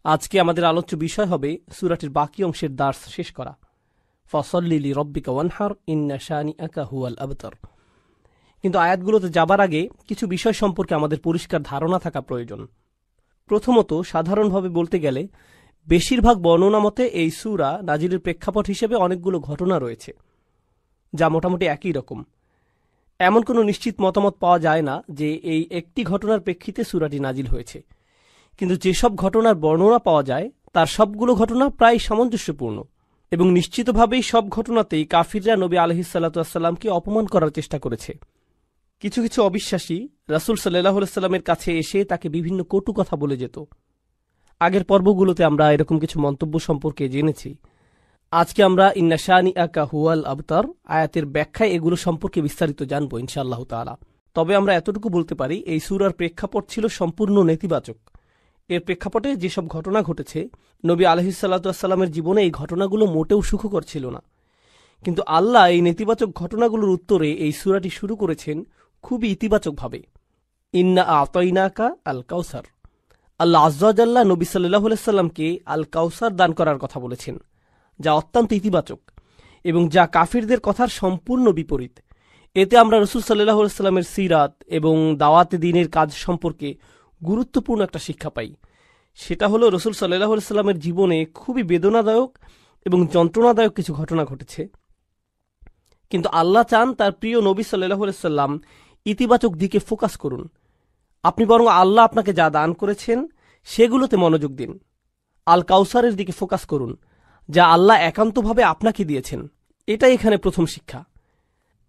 আজকে আমাদের আলোচ্য বিষয় হবে সূরাটির বাকি অংশের দার্স শেষ করা। ফসল্লি লিরব্বিকা ওয়ানহার ইন্না শানিআকা হুয়াল আবতার। কিন্তু আয়াতগুলোতে যাবার আগে কিছু বিষয় সম্পর্কে আমাদের পরিষ্কার ধারণা থাকা প্রয়োজন। প্রথমত, সাধারণভাবে বলতে গেলে বেশিরভাগ বর্ণনা মতে এই সূরা নাজিলের প্রেক্ষাপট হিসেবে অনেকগুলো ঘটনা রয়েছে, যা মোটামুটি একই রকম। এমন কোনো নিশ্চিত মতামত পাওয়া যায় না যে এই একটি ঘটনার প্রেক্ষিতে সূরাটি নাজিল হয়েছে, কিন্তু যেসব ঘটনার বর্ণনা পাওয়া যায় তার সবগুলো ঘটনা প্রায় সামঞ্জস্যপূর্ণ এবং নিশ্চিতভাবেই সব ঘটনাতেই কাফিররা নবী আলাইহিস সালাতু ওয়াসসালামকে অপমান করার চেষ্টা করেছে। কিছু কিছু অবিশ্বাসী রাসূল সাল্লাল্লাহু আলাইহি ওয়াসাল্লামের কাছে এসে তাকে বিভিন্ন কটু কথা বলে যেত। আগের পর্বগুলোতে আমরা এরকম কিছু মন্তব্য সম্পর্কে জেনেছি। আজকে আমরা ইন্না শানিআকা হুয়াল আবতার আয়াতের ব্যাখ্যায় এগুলো সম্পর্কে বিস্তারিত জানব ইনশাআল্লাহ তাআলা। তবে আমরা এতটুকু বলতে পারি, এই সূরার প্রেক্ষাপট ছিল সম্পূর্ণ নেতিবাচক। এর প্রেক্ষাপটে যেসব ঘটনা ঘটেছে, নবী আলাইহিস সালাতু ওয়াসসালামের জীবনে এই ঘটনাগুলো মোটেও সুখকর ছিল না। কিন্তু আল্লাহ এই নেতিবাচক ঘটনাগুলোর উত্তরে এই সূরাটি শুরু করেছেন খুবই ইতিবাচকভাবে। ইন্না আতাইনাকা আল কাউসার। আল্লাহ আযজা ওয়া জাল্লা নবী সাল্লাল্লাহু আলাইহি সাল্লামকে আল কাউসার দান করার কথা বলেছেন, যা অত্যন্ত ইতিবাচক এবং যা কাফিরদের কথার সম্পূর্ণ বিপরীত। এতে আমরা রাসূল সাল্লাল্লাহু আলাইহি সাল্লামের সিরাত এবং দাওয়াতে দ্বীনের কাজ সম্পর্কে গুরুত্বপূর্ণ একটা শিক্ষা পাই। সেটা হলো, রাসূল সাল্লাল্লাহু আলাইহি সাল্লামের জীবনে খুবই বেদনাদায়ক এবং যন্ত্রণাদায়ক কিছু ঘটনা ঘটেছে, কিন্তু আল্লাহ চান তার প্রিয় নবী সাল্লাল্লাহু আলাইহি সাল্লাম ইতিবাচক দিকে ফোকাস করুন। আপনি বরং আল্লাহ আপনাকে যা দান করেছেন সেগুলোতে মনোযোগ দিন। আল কাউসারের দিকে ফোকাস করুন, যা আল্লাহ একান্তভাবে আপনাকে দিয়েছেন। এটাই এখানে প্রথম শিক্ষা।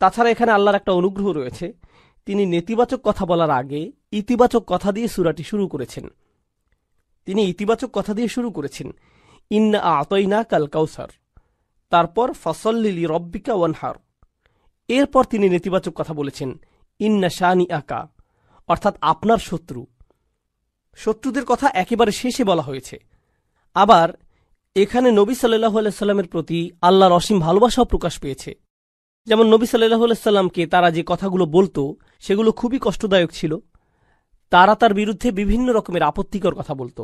তাছাড়া এখানে আল্লাহর একটা অনুগ্রহ রয়েছে, তিনি নেতিবাচক কথা বলার আগে ইতিবাচক কথা দিয়ে সূরাটি শুরু করেছেন। তিনি ইতিবাচক কথা দিয়ে শুরু করেছেন, ইন্না আতাইনাকা আল কাউসার, তারপর ফসল্লি লিরব্বিকা ওয়ানহার। এরপর তিনি নেতিবাচক কথা বলেছেন, ইন্না শানিআকা, অর্থাৎ আপনার শত্রু। শত্রুদের কথা একেবারে শেষে বলা হয়েছে। আবার এখানে নবী সাল্লাল্লাহু আলাইহি সাল্লামের প্রতি আল্লাহর অসীম ভালোবাসাও প্রকাশ পেয়েছে। যেমন নবী সাল্লাল্লাহু আলাইহি সাল্লামকে তারা যে কথাগুলো বলতো সেগুলো খুবই কষ্টদায়ক ছিল। তারা তার বিরুদ্ধে বিভিন্ন রকমের আপত্তিকর কথা বলতো।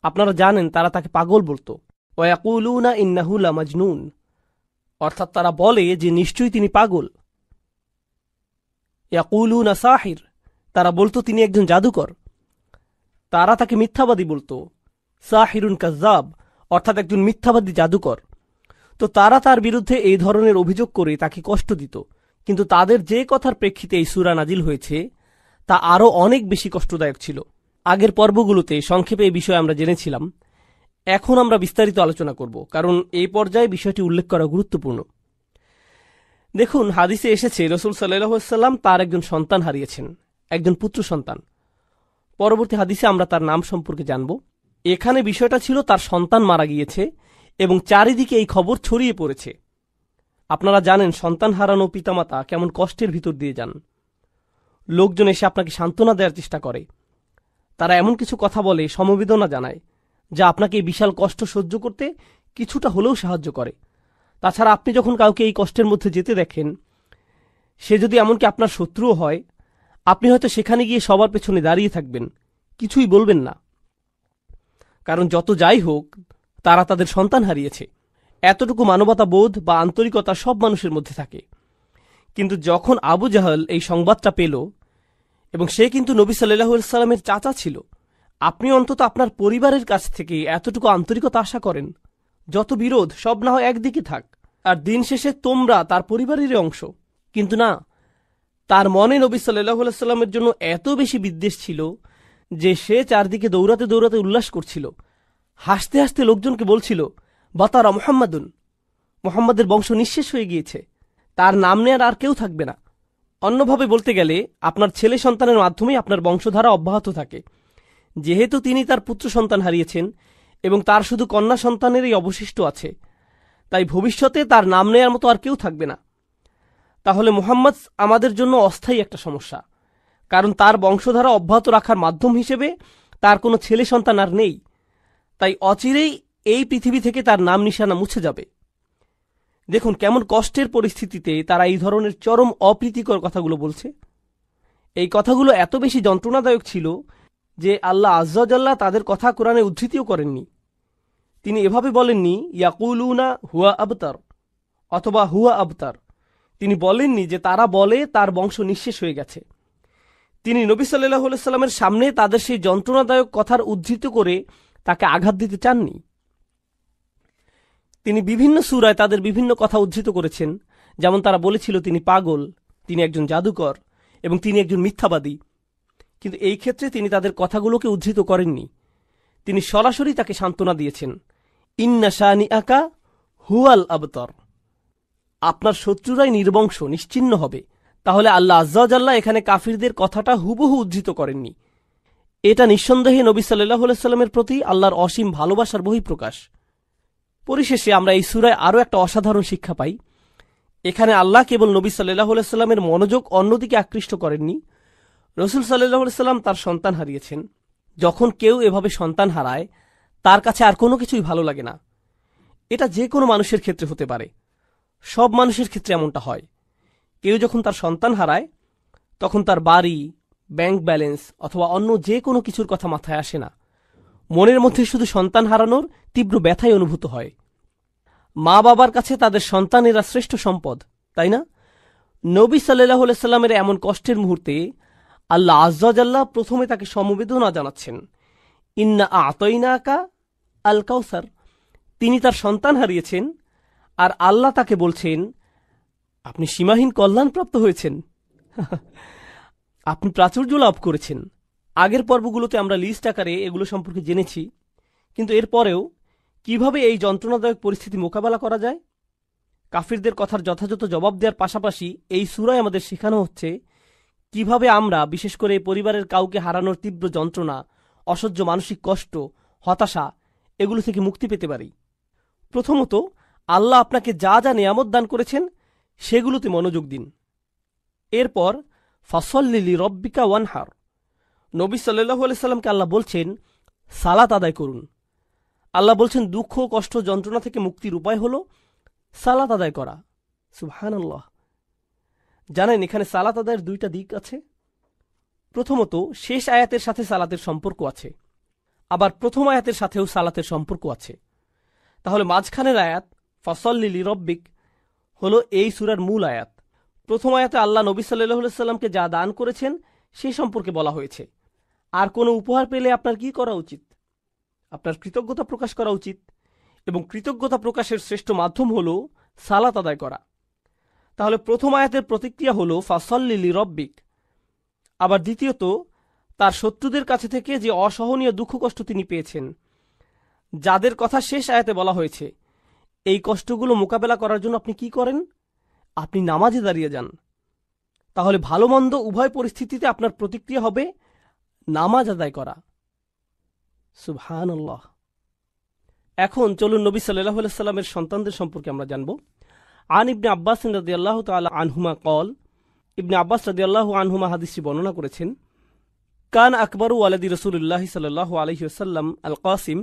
আপনারা জানেন, তারা তাকে পাগল বলতো। ওয়া ইয়াকুলুনা ইন্নাহু লামাজনুন, অর্থাৎ তারা বলে যে নিশ্চয়ই তিনি পাগল। ইয়াকুলুনা সাহির, তারা বলতো তিনি একজন জাদুকর। তারা তাকে মিথ্যাবাদী বলতো, সাহিরুন কাজ্জাব, অর্থাৎ একজন মিথ্যাবাদী জাদুকর। তো তারা তার বিরুদ্ধে এই ধরনের অভিযোগ করে তাকে কষ্ট দিত। কিন্তু তাদের যে কথার প্রেক্ষিতে এই সূরা নাজিল হয়েছে তা আরও অনেক বেশি কষ্টদায়ক ছিল। আগের পর্বগুলোতে সংক্ষেপে এই বিষয়ে আমরা জেনেছিলাম। এখন আমরা বিস্তারিত আলোচনা করব, কারণ এই পর্যায়ে বিষয়টি উল্লেখ করা গুরুত্বপূর্ণ। দেখুন, হাদিসে এসেছে রাসূল সাল্লাল্লাহু আলাইহি ওয়াসাল্লাম তার একজন সন্তান হারিয়েছেন, একজন পুত্র সন্তান। পরবর্তী হাদিসে আমরা তার নাম সম্পর্কে জানব। এখানে বিষয়টা ছিল তার সন্তান মারা গিয়েছে এবং চারিদিকে এই খবর ছড়িয়ে পড়েছে। আপনারা জানেন, সন্তান হারানো পিতামাতা কেমন কষ্টের ভিতর দিয়ে যান। লোকজন এসে আপনাকে সান্ত্বনা দেওয়ার চেষ্টা করে। তারা এমন কিছু কথা বলে, সমবেদনা জানায়, যা আপনাকে এই বিশাল কষ্ট সহ্য করতে কিছুটা হলেও সাহায্য করে। তাছাড়া আপনি যখন কাউকে এই কষ্টের মধ্যে যেতে দেখেন, সে যদি এমনকি আপনার শত্রুও হয়, আপনি হয়তো সেখানে গিয়ে সবার পেছনে দাঁড়িয়ে থাকবেন, কিছুই বলবেন না। কারণ যত যাই হোক, তারা তাদের সন্তান হারিয়েছে। এতটুকু মানবতা বোধ বা আন্তরিকতা সব মানুষের মধ্যে থাকে। কিন্তু যখন আবু জাহল এই সংবাদটা পেল, এবং সে কিন্তু নবী সাল্লাল্লাহু আলাইহি সাল্লামের চাচা ছিল, আপনি অন্তত আপনার পরিবারের কাছ থেকে এতটুকু আন্তরিকতা আশা করেন। যত বিরোধ সব না হয় একদিকে থাক, আর দিন শেষে তোমরা তার পরিবারেরই অংশ। কিন্তু না, তার মনে নবী সাল্লাল্লাহু আলাইহি সাল্লামের জন্য এত বেশি বিদ্বেষ ছিল যে সে চারদিকে দৌড়াতে দৌড়াতে উল্লাস করছিল, হাসতে হাসতে লোকজনকে বলছিল, বাতারা মুহাম্মাদুন, মুহাম্মাদের বংশ নিঃশেষ হয়ে গিয়েছে, তার নাম নেয়ার আর কেউ থাকবে না। অন্যভাবে বলতে গেলে, আপনার ছেলে সন্তানের মাধ্যমেই আপনার বংশধারা অব্যাহত থাকে। যেহেতু তিনি তার পুত্র সন্তান হারিয়েছেন এবং তার শুধু কন্যা সন্তানেরই অবশিষ্ট আছে, তাই ভবিষ্যতে তার নাম নেয়ার মতো আর কেউ থাকবে না। তাহলে মুহাম্মদ আমাদের জন্য অস্থায়ী একটা সমস্যা, কারণ তার বংশধারা অব্যাহত রাখার মাধ্যম হিসেবে তার কোনো ছেলে সন্তান আর নেই। তাই অচিরেই এই পৃথিবী থেকে তার নাম নিশানা মুছে যাবে। দেখুন কেমন কষ্টের পরিস্থিতিতে তারা এই ধরনের চরম অপ্রীতিকর কথাগুলো বলছে। এই কথাগুলো এত বেশি যন্ত্রণাদায়ক ছিল যে আল্লাহ আজ্জা ওয়া জাল্লা তাদের কথা কোরআনে উদ্ধৃতিও করেননি। তিনি এভাবে বলেননি ইয়াকুলুনা হুয়া আবতার অথবা হুয়া আবতার। তিনি বলেননি যে তারা বলে তার বংশ নিঃশেষ হয়ে গেছে। তিনি নবী সাল্লাল্লাহু আলাইহি সাল্লামের সামনে তাদের সেই যন্ত্রণাদায়ক কথার উদ্ধৃত করে তাকে আঘাত দিতে চাননি। তিনি বিভিন্ন সূরায় তাদের বিভিন্ন কথা উদ্ধৃত করেছেন, যেমন তারা বলেছিল তিনি পাগল, তিনি একজন জাদুকর এবং তিনি একজন মিথ্যাবাদী। কিন্তু এই ক্ষেত্রে তিনি তাদের কথাগুলোকে উদ্ধৃত করেননি। তিনি সরাসরি তাকে সান্ত্বনা দিয়েছেন, ইন্না শানিআকা হুয়াল আবতার, আপনার শত্রুরাই নির্বংশ নিশ্চিহ্ন হবে। তাহলে আল্লাহ আজ্জা ওয়া জাল্লা এখানে কাফিরদের কথাটা হুবহু উদ্ধৃত করেননি। এটা নিঃসন্দেহে নবী সাল্লাল্লাহু আলাইহি সাল্লামের প্রতি আল্লাহর অসীম ভালোবাসার বহিঃপ্রকাশ। পরিশেষে আমরা এই সূরায় আরও একটা অসাধারণ শিক্ষা পাই। এখানে আল্লাহ কেবল নবী সাল্লাল্লাহু আলাইহি সাল্লামের মনোযোগ অন্যদিকে আকৃষ্ট করেননি। রাসূল সাল্লাল্লাহু আলাইহি সাল্লাম তার সন্তান হারিয়েছেন। যখন কেউ এভাবে সন্তান হারায়, তার কাছে আর কোনো কিছুই ভালো লাগে না। এটা যে কোনো মানুষের ক্ষেত্রে হতে পারে, সব মানুষের ক্ষেত্রে এমনটা হয়। কেউ যখন তার সন্তান হারায়, তখন তার বাড়ি, ব্যাংক ব্যালেন্স অথবা অন্য যে কোনো কিছুর কথা মাথায় আসে না। মনের মধ্যে শুধু সন্তান হারানোর তীব্র ব্যথাই অনুভূত হয়। মা বাবার কাছে তাদের সন্তানেরা শ্রেষ্ঠ সম্পদ, তাই না? নবী সাল্লাল্লাহু আলাইহি সাল্লামের এমন কষ্টের মুহূর্তে আল্লাহ আজ্জা ওয়া জাল্লা প্রথমে তাকে সমবেদনা জানাচ্ছেন, ইন্না আ'তাইনাকা আল কাউসার। তিনি তার সন্তান হারিয়েছেন, আর আল্লাহ তাকে বলছেন, আপনি সীমাহীন কল্যাণপ্রাপ্ত হয়েছেন, আপনি প্রাচুর্য লাভ করেছেন। আগের পর্বগুলোতে আমরা লিস্ট আকারে এগুলো সম্পর্কে জেনেছি, কিন্তু এরপরেও কিভাবে এই যন্ত্রণাদায়ক পরিস্থিতি মোকাবেলা করা যায়, কাফিরদের কথার যথাযথ জবাব দেওয়ার পাশাপাশি এই সূরায় আমাদের শেখানো হচ্ছে কিভাবে আমরা, বিশেষ করে পরিবারের কাউকে হারানোর তীব্র যন্ত্রণা, অসহ্য মানসিক কষ্ট, হতাশা, এগুলো থেকে মুক্তি পেতে পারি। প্রথমত, আল্লাহ আপনাকে যা যা নিয়ামত দান করেছেন সেগুলোতে মনোযোগ দিন। এরপর ফাসল্লি লিরব্বিকা ওয়ানহার, নবী সাল্লাল্লাহু আলাইহি সাল্লামকে আল্লাহ বলছেন সালাত আদায় করুন। আল্লাহ বলছেন দুঃখ, কষ্ট, যন্ত্রণা থেকে মুক্তির উপায় হল সালাত আদায় করা। সুবহানাল্লাহ। জানেন, এখানে সালাত আদায়ের দুইটা দিক আছে। প্রথমত, শেষ আয়াতের সাথে সালাতের সম্পর্ক আছে, আবার প্রথম আয়াতের সাথেও সালাতের সম্পর্ক আছে। তাহলে মাঝখানের আয়াত ফাসল্লি লিরব্বিক হলো এই সূরার মূল আয়াত। প্রথম আয়াতে আল্লাহ নবী সাল্লাল্লাহু আলাইহি সাল্লামকে যা দান করেছেন সেই সম্পর্কে বলা হয়েছে। আর কোনো উপহার পেলে আপনার কি করা উচিত? আপনার কৃতজ্ঞতা প্রকাশ করা উচিত, এবং কৃতজ্ঞতা প্রকাশের শ্রেষ্ঠ মাধ্যম হল সালাত আদায় করা। তাহলে প্রথম আয়াতের প্রতিক্রিয়া হল ফাসল্লি লিরব্বিক। আবার দ্বিতীয়ত, তার শত্রুদের কাছে থেকে যে অসহনীয় দুঃখ কষ্ট তিনি পেয়েছেন, যাদের কথা শেষ আয়াতে বলা হয়েছে, এই কষ্টগুলো মোকাবেলা করার জন্য আপনি কি করেন? আপনি নামাজে দাঁড়িয়ে যান। তাহলে ভালো মন্দ উভয় পরিস্থিতিতে আপনার প্রতিক্রিয়া হবে নামাজ আদায় করা। সুবহানাল্লাহ। এখন চলুন নবী সাল্লাল্লাহু আলাইহি সাল্লামের সন্তানদের সম্পর্কে আমরা জানব। আন ইবনে আব্বাস রাদিয়াল্লাহু তাআলা আনহুমা কল, ইবনে আব্বাস রাদিয়াল্লাহু আনহুমা হাদিসটি বর্ণনা করেছেন, কান আকবরু ওয়ালাদি রাসূলুল্লাহ সাল্লাল্লাহু আলাইহি ওয়াসাল্লাম আল কাসিম।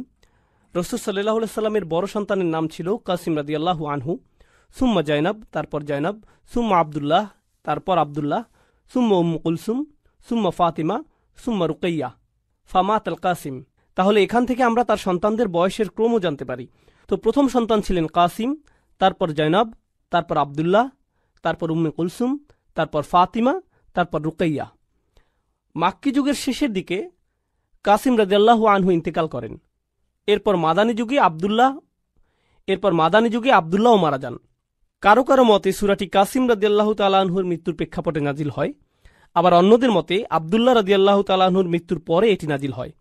রাসূল সাল্লাল্লাহু আলাইহি সাল্লামের বড় সন্তানের নাম ছিল কাসিম রাদিয়াল্লাহু আনহু। সুম্মা জাইনাব, তারপর জাইনাব, সুম্মা আব্দুল্লাহ, তারপর আব্দুল্লাহ, সুম্মা উম্মু কুলসুম, সুম্মা ফাতিমা, সুম্মা রুকাইয়া, ফামাত আল কাসিম। তাহলে এখান থেকে আমরা তার সন্তানদের বয়সের ক্রমও জানতে পারি। তো প্রথম সন্তান ছিলেন কাসিম, তারপর জাইনাব, তারপর আব্দুল্লাহ, তারপর উম্মে কুলসুম, তারপর ফাতিমা, তারপর রুকাইয়া। মাক্কি যুগের শেষের দিকে কাসিম রাদিয়াল্লাহু আনহু ইন্তেকাল করেন। এরপর মাদানী যুগে আব্দুল্লাহও মারা যান। কারো কারো মতে সূরাটি কাসিম রাদিয়াল্লাহু তাআলা আনহুর মৃত্যুর প্রেক্ষাপটে নাজিল হয়, আবার অন্যদের মতে আব্দুল্লাহ রাদিয়াল্লাহু তাআলা আনহুর মৃত্যুর পরে এটি নাজিল হয়।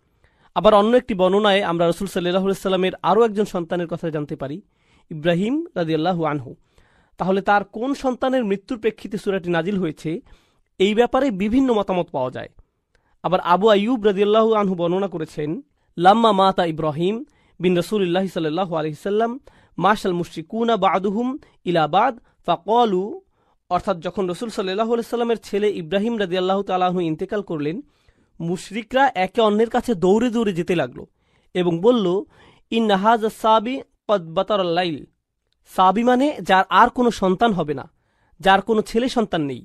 আবার অন্য একটি বর্ণনায় আমরা রাসূল সাল্লাল্লাহু আলাইহি সাল্লামের আরও একজন সন্তানের কথা জানতে পারি, ইব্রাহিম রাদিয়াল্লাহু আনহু। তাহলে তার কোন সন্তানের মৃত্যুর প্রেক্ষিতে সূরাটি নাজিল হয়েছে, এই ব্যাপারে বিভিন্ন মতামত পাওয়া যায়। আবার আবু আইয়ুব রাদিয়াল্লাহু আনহু বর্ণনা করেছেন, লাম্মা মাতা ইব্রাহিম বিন রাসূলিল্লাহি সাল্লাল্লাহু আলাইহি সাল্লাম মাশাল মুশরিকুনা বা'দুহুম ইলা বা'দ ফাকালু, অর্থাৎ যখন রাসূল সাল্লাল্লাহু আলাইহি সাল্লামের ছেলে ইব্রাহিম রাদিয়াল্লাহু তাআলা আনহু ইন্তেকাল করলেন, মুশরিকরা একে অন্যের কাছে দৌড়ে দৌড়ে যেতে লাগলো এবং বলল, ইন্না হাযা সাবি কদ বাতারাল লাইল। সাবি মানে যার আর কোনো সন্তান হবে না, যার কোনো ছেলে সন্তান নেই,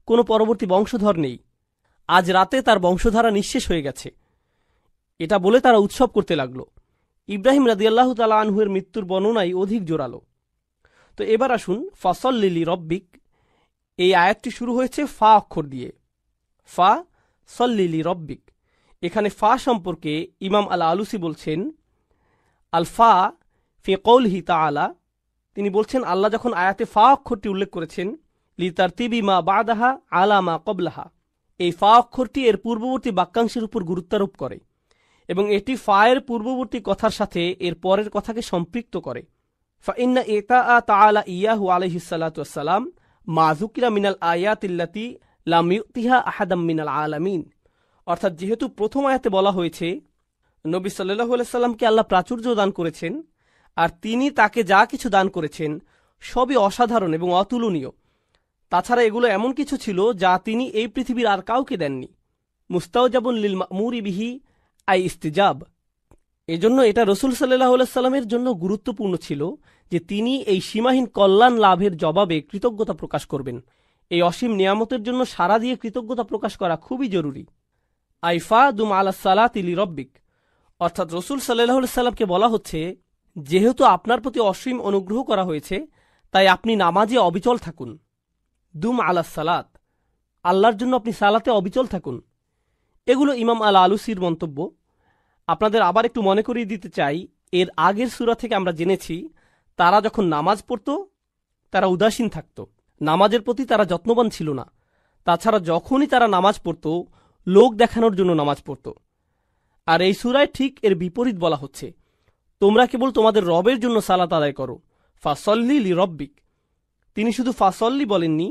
কোনো পরবর্তী বংশধর নেই। আজ রাতে তার বংশধারা নিঃশেষ হয়ে গেছে। এটা বলে তারা উৎসব করতে লাগলো। ইব্রাহিম রাদিয়াল্লাহু তাআলা আনহুর মৃত্যুর বর্ণনাই অধিক জোরালো। তো এবার আসুন, ফাসল্লি লিরব্বিক, এই আয়াতটি শুরু হয়েছে ফা অক্ষর দিয়ে। ফা সল্লি লিরব্বিক। এখানে ফা সম্পর্কে ইমাম আল আলুসি বলছেন, আল ফা ফি কওলিহি তাআলা, তিনি বলছেন আল্লাহ যখন আয়াতে ফা অক্ষরটি উল্লেখ করেছেন, লিতারতিবি মা বাদাহা আলা মা কবলাহা, এই ফা অক্ষরটি এর পূর্ববর্তী বাক্যাংশের উপর গুরুত্বারোপ করে এবং এটি ফা এর পূর্ববর্তী কথার সাথে এর পরের কথাকে সম্পৃক্ত করে। ফাইন্না ইতাআ তাআলা ইয়াহু আলাইহিস সালাতু ওয়াস সালাম মা যুকিরা মিনাল আয়াতিল্লাতি লাম ইউতিহা আহাদাম মিনাল আলামিন। অর্থাৎ যেহেতু প্রথম আয়াতে বলা হয়েছে নবী সাল্লাল্লাহু আলাইহি সাল্লামকে আল্লাহ প্রাচুর্য দান করেছেন, আর তিনি তাকে যা কিছু দান করেছেন সবই অসাধারণ এবং অতুলনীয়। তাছাড়া এগুলো এমন কিছু ছিল যা তিনি এই পৃথিবীর আর কাউকে দেননি। মুস্তাওজাবুন লিল মা'মুরি বিহি আই ইস্তিজাব। এজন্য এটা রাসূল সাল্লাল্লাহু আলাইহি সাল্লামের জন্য গুরুত্বপূর্ণ ছিল যে তিনি এই সীমাহীন কল্যাণ লাভের জবাবে কৃতজ্ঞতা প্রকাশ করবেন। এই অসীম নিয়ামতের জন্য সারা দিয়ে কৃতজ্ঞতা প্রকাশ করা খুবই জরুরি। আইফা দুম আলা সালাতি লিরব্বিক, অর্থাৎ রাসূল সাল্লাল্লাহু আলাইহি সাল্লামকে বলা হচ্ছে যেহেতু আপনার প্রতি অসীম অনুগ্রহ করা হয়েছে তাই আপনি নামাজে অবিচল থাকুন। দুম আলা সালাত, আল্লাহর জন্য আপনি সালাতে অবিচল থাকুন। এগুলো ইমাম আল আলুসির মন্তব্য। আপনাদের আবার একটু মনে করিয়ে দিতে চাই, এর আগের সূরা থেকে আমরা জেনেছি তারা যখন নামাজ পড়ত তারা উদাসীন থাকত, নামাজের প্রতি তারা যত্নবান ছিল না। তাছাড়া যখনই তারা নামাজ পড়ত লোক দেখানোর জন্য নামাজ পড়ত। আর এই সূরায় ঠিক এর বিপরীত বলা হচ্ছে, তোমরা কেবল তোমাদের রবের জন্য সালাত আদায় করো, ফাসল্লি লিরব্বিক। তিনি শুধু ফাসল্লি বলেননি,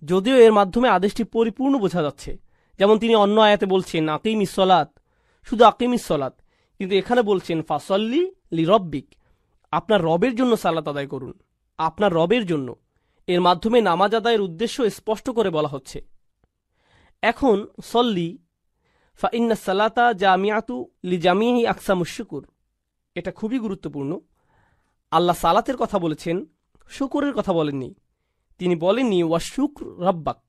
যদিও এর মাধ্যমে আদেশটি পরিপূর্ণ বোঝা যাচ্ছে। যেমন তিনি অন্য আয়াতে বলছেন আকিমিস সালাত, শুধু আকিমিস সালাত, কিন্তু এখানে বলছেন ফাসল্লি লিরব্বিক, আপনার রবের জন্য সালাত আদায় করুন, আপনার রবের জন্য। এর মাধ্যমে নামাজ আদায়ের উদ্দেশ্য স্পষ্ট করে বলা হচ্ছে। এখন সল্লি ফাইন্না সালাতা জামিআতু লিজামিহি আকসামুশ শুকুর, এটা খুবই গুরুত্বপূর্ণ। আল্লাহ সালাতের কথা বলেছেন, শুকরের কথা বলেননি। তিনি বলেননি ওয়াশুকর রাব্বাক,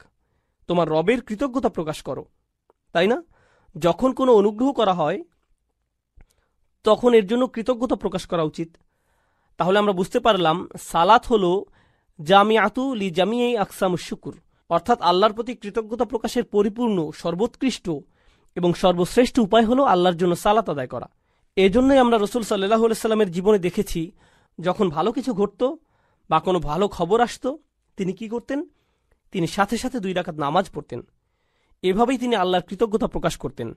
তোমার রবের কৃতজ্ঞতা প্রকাশ করো, তাই না? যখন কোনো অনুগ্রহ করা হয় তখন এর জন্য কৃতজ্ঞতা প্রকাশ করা উচিত। তাহলে আমরা বুঝতে পারলাম সালাত হলো জামিআতু লিজামিহি আকসামুশ শুকুর, অর্থাৎ আল্লাহর প্রতি কৃতজ্ঞতা প্রকাশের পরিপূর্ণ, সর্বোৎকৃষ্ট এবং সর্বশ্রেষ্ঠ উপায় হলো আল্লাহর জন্য সালাত আদায় করা। এজন্যই আমরা রাসূল সাল্লাল্লাহু আলাইহি সাল্লামের জীবনে দেখেছি যখন ভালো কিছু ঘটত বা কোনো ভালো খবর আসত তিনি কি করতেন? তিনি সাথে সাথে 2 রাকাত নামাজ পড়তেন। এভাবেই তিনি আল্লাহর কৃতজ্ঞতা প্রকাশ করতেন।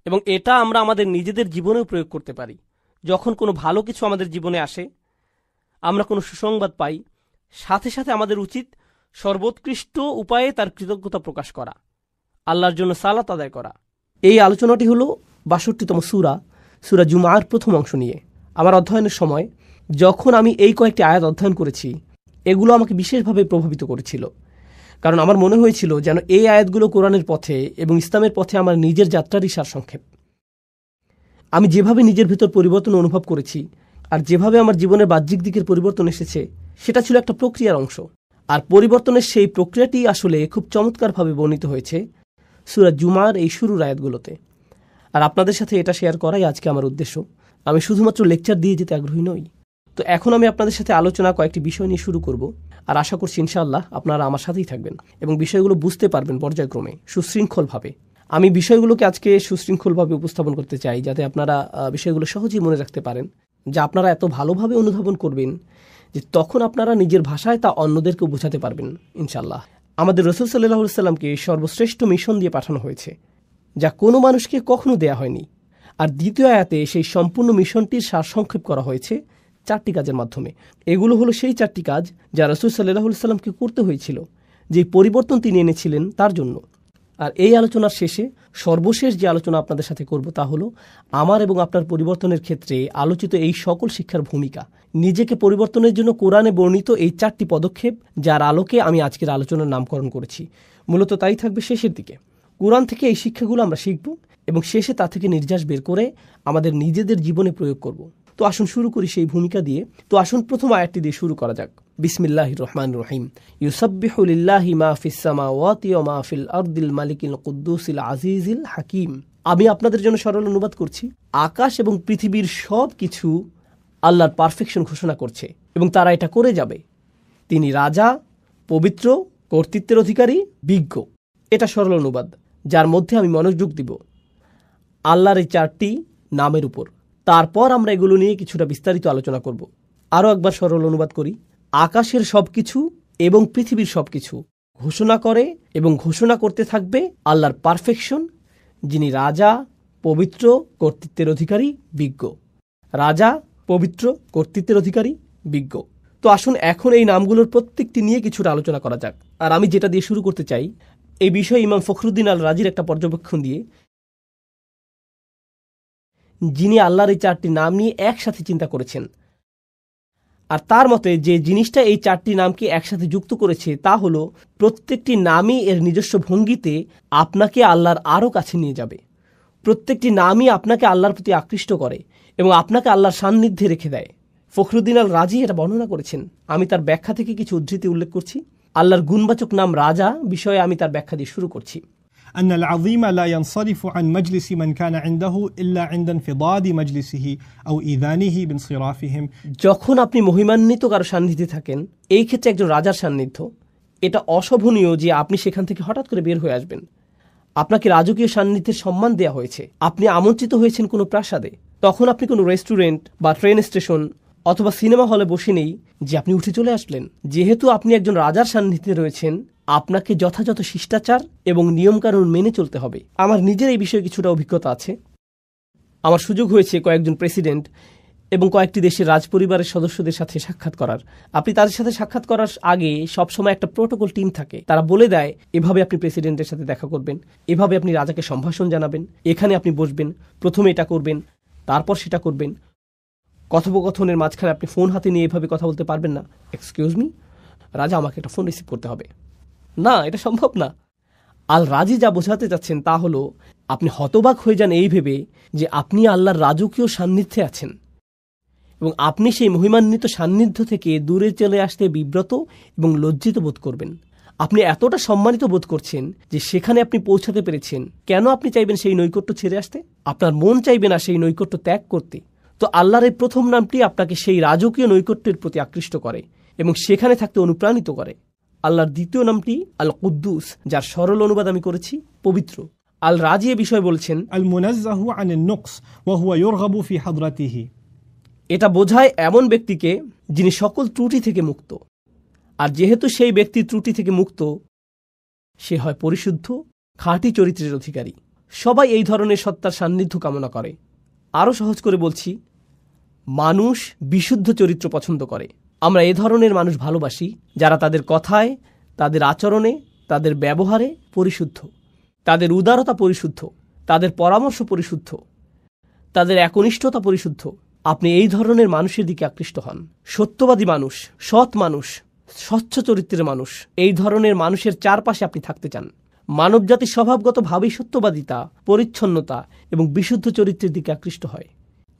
এবং এটা আমরা আমাদের নিজেদের জীবনেও প্রয়োগ করতে পারি। যখন কোনো ভালো কিছু আমাদের জীবনে আসে, আমরা কোনো সুসংবাদ পাই, সাথে সাথে আমাদের উচিত সর্বোৎকৃষ্ট উপায়ে তার কৃতজ্ঞতা প্রকাশ করা, আল্লাহর জন্য সালাত আদায় করা। এই আলোচনাটি হলো ৬২তম সূরা, সূরা জুমার প্রথম অংশ নিয়ে। আমার অধ্যয়নের সময় যখন আমি এই কয়েকটি আয়াত অধ্যয়ন করেছি, এগুলো আমাকে বিশেষভাবে প্রভাবিত করেছিল। কারণ আমার মনে হয়েছিল যেন এই আয়াতগুলো কোরআনের পথে এবং ইসলামের পথে আমার নিজের যাত্রারই সারসংক্ষেপ। আমি যেভাবে নিজের ভিতর পরিবর্তন অনুভব করেছি আর যেভাবে আমার জীবনের বাহ্যিক দিকের পরিবর্তন এসেছে, সেটা ছিল একটা প্রক্রিয়ার অংশ। আর পরিবর্তনের সেই প্রক্রিয়াটি আসলে খুব চমৎকারভাবে বর্ণিত হয়েছে সূরা জুমার এই শুরুর আয়াতগুলোতে। আর আপনাদের সাথে এটা শেয়ার করাই আজকে আমার উদ্দেশ্য। আমি শুধুমাত্র লেকচার দিয়ে যেতে আগ্রহী নই। তো এখন আমি আপনাদের সাথে আলোচনা কয়েকটি বিষয় নিয়ে শুরু করব। আর আশা করছি ইনশাআল্লাহ আপনারা আমার সাথেই থাকবেন এবং বিষয়গুলো বুঝতে পারবেন পর্যায়ক্রমে, সুশৃঙ্খলভাবে। আমি বিষয়গুলোকে আজকে সুশৃঙ্খলভাবে উপস্থাপন করতে চাই যাতে আপনারা বিষয়গুলো সহজেই মনে রাখতে পারেন, যা আপনারা এত ভালোভাবে অনুধাবন করবেন যে তখন আপনারা নিজের ভাষায় তা অন্যদেরকেও বোঝাতে পারবেন ইনশাআল্লাহ। আমাদের রাসূল সাল্লাল্লাহু আলাইহি সাল্লামকে সর্বশ্রেষ্ঠ মিশন দিয়ে পাঠানো হয়েছে, যা কোনো মানুষকে কখনো দেয়া হয়নি। আর দ্বিতীয় আয়াতে সেই সম্পূর্ণ মিশনটির সারসংক্ষেপ করা হয়েছে 4টি কাজের মাধ্যমে। এগুলো হলো সেই 4টি কাজ যা রাসূল সাল্লাল্লাহু আলাইহি সাল্লামকে করতে হয়েছিল, যে পরিবর্তন তিনি এনেছিলেন তার জন্য। আর এই আলোচনার শেষে সর্বশেষ যে আলোচনা আপনাদের সাথে করব তা হলো আমার এবং আপনার পরিবর্তনের ক্ষেত্রে আলোচিত এই সকল শিক্ষার ভূমিকা, নিজেকে পরিবর্তনের জন্য কোরআনে বর্ণিত এই 4টি পদক্ষেপ, যার আলোকে আমি আজকের আলোচনার নামকরণ করেছি। মূলত তাই থাকবে শেষের দিকে। কোরআন থেকে এই শিক্ষাগুলো আমরা শিখব এবং শেষে তা থেকে নির্যাস বের করে আমাদের নিজেদের জীবনে প্রয়োগ করব। তো আসুন শুরু করি সেই ভূমিকা দিয়ে। তো আসুন প্রথম আয়াতটি দিয়ে শুরু করা যাক। বিসমিল্লাহির রহমানির রহিম। ইউসাব্বিহু লিল্লাহি মা ফিস সামাওয়াতি ওয়া মা ফিল আরদিল মালিকিল কুদ্দুসিল আজিজিল হাকিম। আমি আপনাদের জন্য সরল অনুবাদ করছি। আকাশ এবং পৃথিবীর সব কিছু আল্লাহর পারফেকশন ঘোষণা করছে এবং তারা এটা করে যাবে। তিনি রাজা, পবিত্র, কর্তৃত্বের অধিকারী, বিজ্ঞ। এটা সরল অনুবাদ, যার মধ্যে আমি মনোযোগ দিব আল্লাহর এই 4টি নামের উপর। তারপর আমরা এগুলো নিয়ে কিছুটা বিস্তারিত আলোচনা করব। আরও একবার সরল অনুবাদ করি। আকাশের সবকিছু এবং পৃথিবীর সবকিছু ঘোষণা করে এবং ঘোষণা করতে থাকবে আল্লাহর পারফেকশন, যিনি রাজা, পবিত্র, কর্তৃত্বের অধিকারী, বিজ্ঞ। রাজা, পবিত্র, কর্তৃত্বের অধিকারী, বিজ্ঞ। তো আসুন এখন এই নামগুলোর প্রত্যেকটি নিয়ে কিছুটা আলোচনা করা যাক। আর আমি যেটা দিয়ে শুরু করতে চাই, এই বিষয়ে ইমাম ফখরুদ্দিন আল রাজির একটা পর্যবেক্ষণ দিয়ে, যিনি আল্লাহর এই 4টি নাম নিয়ে একসাথে চিন্তা করেছেন। আর তার মতে যে জিনিসটা এই 4টি নামকে একসাথে যুক্ত করেছে তা হলো প্রত্যেকটি নামই এর নিজস্ব ভঙ্গিতে আপনাকে আল্লাহর আরও কাছে নিয়ে যাবে। প্রত্যেকটি নামই আপনাকে আল্লাহর প্রতি আকৃষ্ট করে এবং আপনাকে আল্লাহর সান্নিধ্যে রেখে দেয়। ফখরুদ্দিন আল রাজি এটা বর্ণনা করেছেন। আমি তার ব্যাখ্যা থেকে কিছু উদ্ধৃতি উল্লেখ করছি। আল্লাহর গুণবাচক নাম রাজা বিষয়ে আমি তার ব্যাখ্যা দিয়ে শুরু করছি। أن العظيم لا ينصرف عن مجلس من كان عنده إلا عند انفضاض مجلسه أو إذانه بانصرافهم। যখন আপনি মহিমান্বিত কারো সান্নিধ্যে থাকেন, এই ক্ষেত্রে একজন রাজার সান্নিধ্য, এটা অশোভনীয় যে আপনি সেখান থেকে হঠাৎ করে বের হয়ে আসবেন। আপনাকে রাজকীয় সান্নিধ্যের সম্মান দেওয়া হয়েছে। আপনি আমন্ত্রিত হয়েছেন কোনো প্রাসাদে। তখন আপনি কোনো রেস্টুরেন্ট বা ট্রেন স্টেশন অথবা সিনেমা হলে বসে নেই যে আপনি উঠে চলে আসলেন। যেহেতু আপনি একজন রাজার সান্নিধ্যে রয়েছেন, আপনাকে যথাযথ শিষ্টাচার এবং নিয়মকানুন মেনে চলতে হবে। আমার নিজের এই বিষয়ে কিছুটা অভিজ্ঞতা আছে। আমার সুযোগ হয়েছে কয়েকজন প্রেসিডেন্ট এবং কয়েকটি দেশের রাজপরিবারের সদস্যদের সাথে সাক্ষাৎ করার। আপনি তাদের সাথে সাক্ষাৎ করার আগে সবসময় একটা প্রোটোকল টিম থাকে। তারা বলে দেয়, এভাবে আপনি প্রেসিডেন্টের সাথে দেখা করবেন, এভাবে আপনি রাজাকে সম্ভাষণ জানাবেন, এখানে আপনি বসবেন, প্রথমে এটা করবেন, তারপর সেটা করবেন। কথোপকথনের মাঝখানে আপনি ফোন হাতে নিয়ে এভাবে কথা বলতে পারবেন না। এক্সকিউজ মি, রাজা, আমাকে একটা ফোন রিসিভ করতে হবে। না, এটা সম্ভব না। আল রাজি যা বোঝাতে চাচ্ছেন তা হলো আপনি হতবাক হয়ে যান এই ভেবে যে আপনি আল্লাহর রাজকীয় সান্নিধ্যে আছেন এবং আপনি সেই মহিমান্বিত সান্নিধ্য থেকে দূরে চলে আসতে বিব্রত এবং লজ্জিত বোধ করবেন। আপনি এতটা সম্মানিত বোধ করছেন যে সেখানে আপনি পৌঁছাতে পেরেছেন। কেন আপনি চাইবেন সেই নৈকট্য ছেড়ে আসতে? আপনার মন চাইবে না সেই নৈকট্য ত্যাগ করতে। তো আল্লাহর এই প্রথম নামটি আপনাকে সেই রাজকীয় নৈকট্যের প্রতি আকৃষ্ট করে এবং সেখানে থাকতে অনুপ্রাণিত করে। আল্লাহর দ্বিতীয় নামটি আল কুদ্দুস, যার সরল অনুবাদ আমি করেছি পবিত্র। আল রাজি এ বিষয় বলছেন, আল মুনাজ্জাহু আনিন নুকস ওয়া হুয়া ইউরগাবু ফি হাদরাতিহি। এটা বোঝায় এমন ব্যক্তিকে যিনি সকল ত্রুটি থেকে মুক্ত। আর যেহেতু সেই ব্যক্তি ত্রুটি থেকে মুক্ত, সে হয় পরিশুদ্ধ, খাঁটি চরিত্রের অধিকারী। সবাই এই ধরনের সত্তার সান্নিধ্য কামনা করে। আরও সহজ করে বলছি, মানুষ বিশুদ্ধ চরিত্র পছন্দ করে। আমরা এ ধরনের মানুষ ভালোবাসি যারা তাদের কথায়, তাদের আচরণে, তাদের ব্যবহারে পরিশুদ্ধ, তাদের উদারতা পরিশুদ্ধ, তাদের পরামর্শ পরিশুদ্ধ, তাদের একনিষ্ঠতা পরিশুদ্ধ। আপনি এই ধরনের মানুষের দিকে আকৃষ্ট হন। সত্যবাদী মানুষ, সৎ মানুষ, স্বচ্ছ চরিত্রের মানুষ, এই ধরনের মানুষের চারপাশে আপনি থাকতে চান। মানবজাতির স্বভাবগতভাবেই সত্যবাদিতা, পরিচ্ছন্নতা এবং বিশুদ্ধ চরিত্রের দিকে আকৃষ্ট হয়।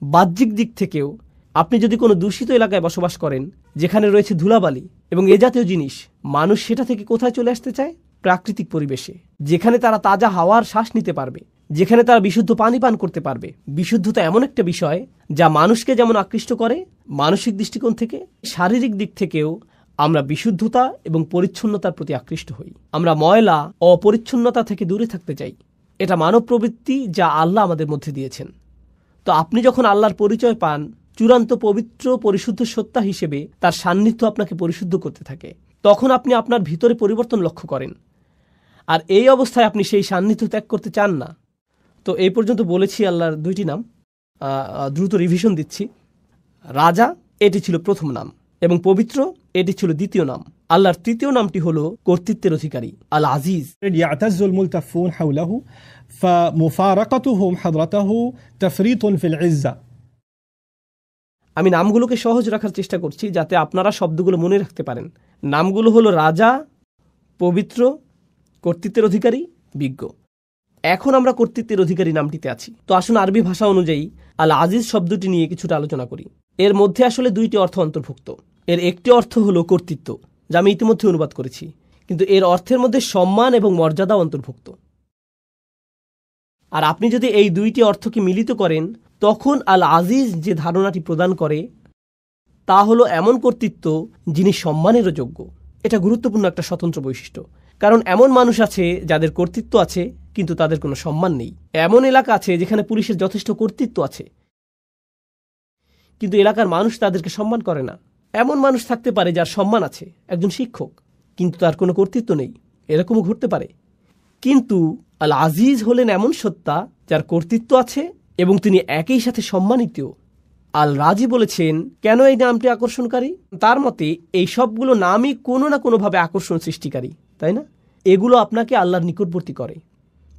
বাহ্যিক দিক থেকেও আপনি যদি কোনো দূষিত এলাকায় বসবাস করেন, যেখানে রয়েছে ধুলাবালি এবং এ জাতীয় জিনিস, মানুষ সেটা থেকে কোথায় চলে আসতে চায়? প্রাকৃতিক পরিবেশে, যেখানে তারা তাজা হাওয়ার শ্বাস নিতে পারবে, যেখানে তারা বিশুদ্ধ পানি পান করতে পারবে। বিশুদ্ধতা এমন একটা বিষয় যা মানুষকে যেমন আকৃষ্ট করে মানসিক দৃষ্টিকোণ থেকে, শারীরিক দিক থেকেও আমরা বিশুদ্ধতা এবং পরিচ্ছন্নতার প্রতি আকৃষ্ট হই। আমরা ময়লা, অপরিচ্ছন্নতা থেকে দূরে থাকতে চাই। এটা মানব প্রবৃত্তি যা আল্লাহ আমাদের মধ্যে দিয়েছেন। তো আপনি যখন আল্লাহর পরিচয় পান চূড়ান্ত পবিত্র পরিশুদ্ধ সত্তা হিসেবে, তার সান্নিধ্য আপনাকে পরিশুদ্ধ করতে থাকে। তখন আপনি আপনার ভিতরে পরিবর্তন লক্ষ্য করেন, আর এই অবস্থায় আপনি সেই সান্নিধ্য ত্যাগ করতে চান না। তো এই পর্যন্ত বলেছি আল্লাহর 2টি নাম। দ্রুত রিভিশন দিচ্ছি। রাজা, এটি ছিল প্রথম নাম, এবং পবিত্র, এটি ছিল দ্বিতীয় নাম। আল্লাহর তৃতীয় নামটি হলো কর্তৃত্বের অধিকারী, আল আজিজ। ইয়াতাজ্জুল মুলতাফুন হাওলাহু ফামুফারাকাতুহুম হাদরাতাহু তাফরিতুন ফিল ইজ্জা। আমি নামগুলোকে সহজ রাখার চেষ্টা করছি যাতে আপনারা শব্দগুলো মনে রাখতে পারেন। নামগুলো হলো রাজা, পবিত্র, কর্তৃত্বের অধিকারী, বিজ্ঞ। এখন আমরা কর্তৃত্বের অধিকারী নামটিতে আছি। তো আসুন আরবি ভাষা অনুযায়ী আল আজিজ শব্দটি নিয়ে কিছুটা আলোচনা করি। এর মধ্যে আসলে 2টি অর্থ অন্তর্ভুক্ত। এর একটি অর্থ হলো কর্তৃত্ব, যা আমি ইতিমধ্যে অনুবাদ করেছি, কিন্তু এর অর্থের মধ্যে সম্মান এবং মর্যাদা অন্তর্ভুক্ত। আর আপনি যদি এই দুইটি অর্থকে মিলিত করেন, তখন আল আজিজ যে ধারণাটি প্রদান করে তা হলো এমন কর্তৃত্ব যিনি সম্মানেরও যোগ্য। এটা গুরুত্বপূর্ণ একটা স্বতন্ত্র বৈশিষ্ট্য, কারণ এমন মানুষ আছে যাদের কর্তৃত্ব আছে কিন্তু তাদের কোনো সম্মান নেই। এমন এলাকা আছে যেখানে পুলিশের যথেষ্ট কর্তৃত্ব আছে কিন্তু এলাকার মানুষ তাদেরকে সম্মান করে না। এমন মানুষ থাকতে পারে যার সম্মান আছে, একজন শিক্ষক, কিন্তু তার কোনো কর্তৃত্ব নেই, এরকমও ঘটতে পারে। কিন্তু আল আজিজ হলেন এমন সত্তা যার কর্তৃত্ব আছে এবং তিনি একই সাথে সম্মানিত। আল রাজি বলেছেন কেন এই নামটি আকর্ষণকারী? তার মতে এই সবগুলো নামই কোনো না কোনোভাবে আকর্ষণ সৃষ্টিকারী, তাই না? এগুলো আপনাকে আল্লাহর নিকটবর্তী করে।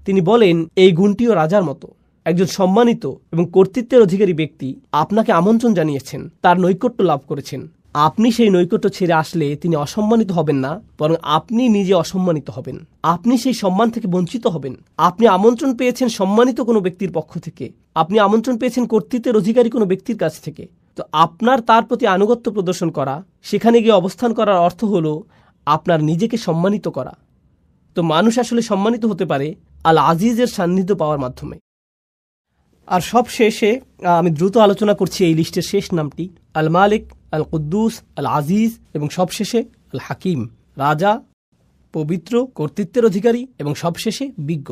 তিনি বলেন এই গুণটিও রাজার মতো। একজন সম্মানিত এবং কর্তৃত্বের অধিকারী ব্যক্তি আপনাকে আমন্ত্রণ জানিয়েছেন, তার নৈকট্য লাভ করেছেন। আপনি সেই নৈকট্য ছেড়ে আসলে তিনি অসম্মানিত হবেন না, বরং আপনি নিজে অসম্মানিত হবেন। আপনি সেই সম্মান থেকে বঞ্চিত হবেন। আপনি আমন্ত্রণ পেয়েছেন সম্মানিত কোনো ব্যক্তির পক্ষ থেকে, আপনি আমন্ত্রণ পেয়েছেন কর্তৃত্বের অধিকারী কোনো ব্যক্তির কাছ থেকে। তো আপনার তার প্রতি আনুগত্য প্রদর্শন করা, সেখানে গিয়ে অবস্থান করার অর্থ হলো আপনার নিজেকে সম্মানিত করা। তো মানুষ আসলে সম্মানিত হতে পারে আল আজিজের সান্নিধ্য পাওয়ার মাধ্যমে। আর সব শেষে আমি দ্রুত আলোচনা করছি এই লিস্টের শেষ নামটি, আল মালিক, আল কুদ্দুস, আল আজিজ এবং সবশেষে আল হাকিম, রাজা, পবিত্র, কর্তৃত্বের অধিকারী এবং সবশেষে বিজ্ঞ।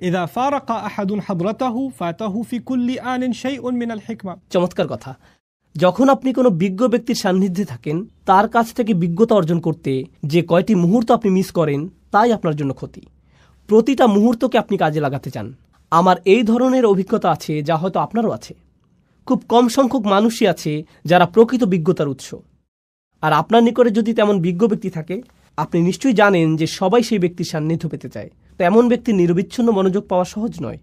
إذا فارق أحد حضرته فاته في كل آن شيء من الحكمة। চমৎকার কথা। যখন আপনি কোনো বিজ্ঞ ব্যক্তির সান্নিধ্যে থাকেন, তার কাছ থেকে বিজ্ঞতা অর্জন করতে যে কয়টি মুহূর্ত আপনি মিস করেন তাই আপনার জন্য ক্ষতি। প্রতিটা মুহূর্তকে আপনি কাজে লাগাতে চান। আমার এই ধরনের অভিজ্ঞতা আছে, যা হয়তো আপনারও আছে। খুব কম সংখ্যক মানুষই আছে যারা প্রকৃত বিজ্ঞতার উৎস। আর আপনার নিকটে যদি তেমন বিজ্ঞ ব্যক্তি থাকে, আপনি নিশ্চয়ই জানেন যে সবাই সেই ব্যক্তির সান্নিধ্য পেতে চায়। তেমন ব্যক্তির নিরবিচ্ছিন্ন মনোযোগ পাওয়া সহজ নয়।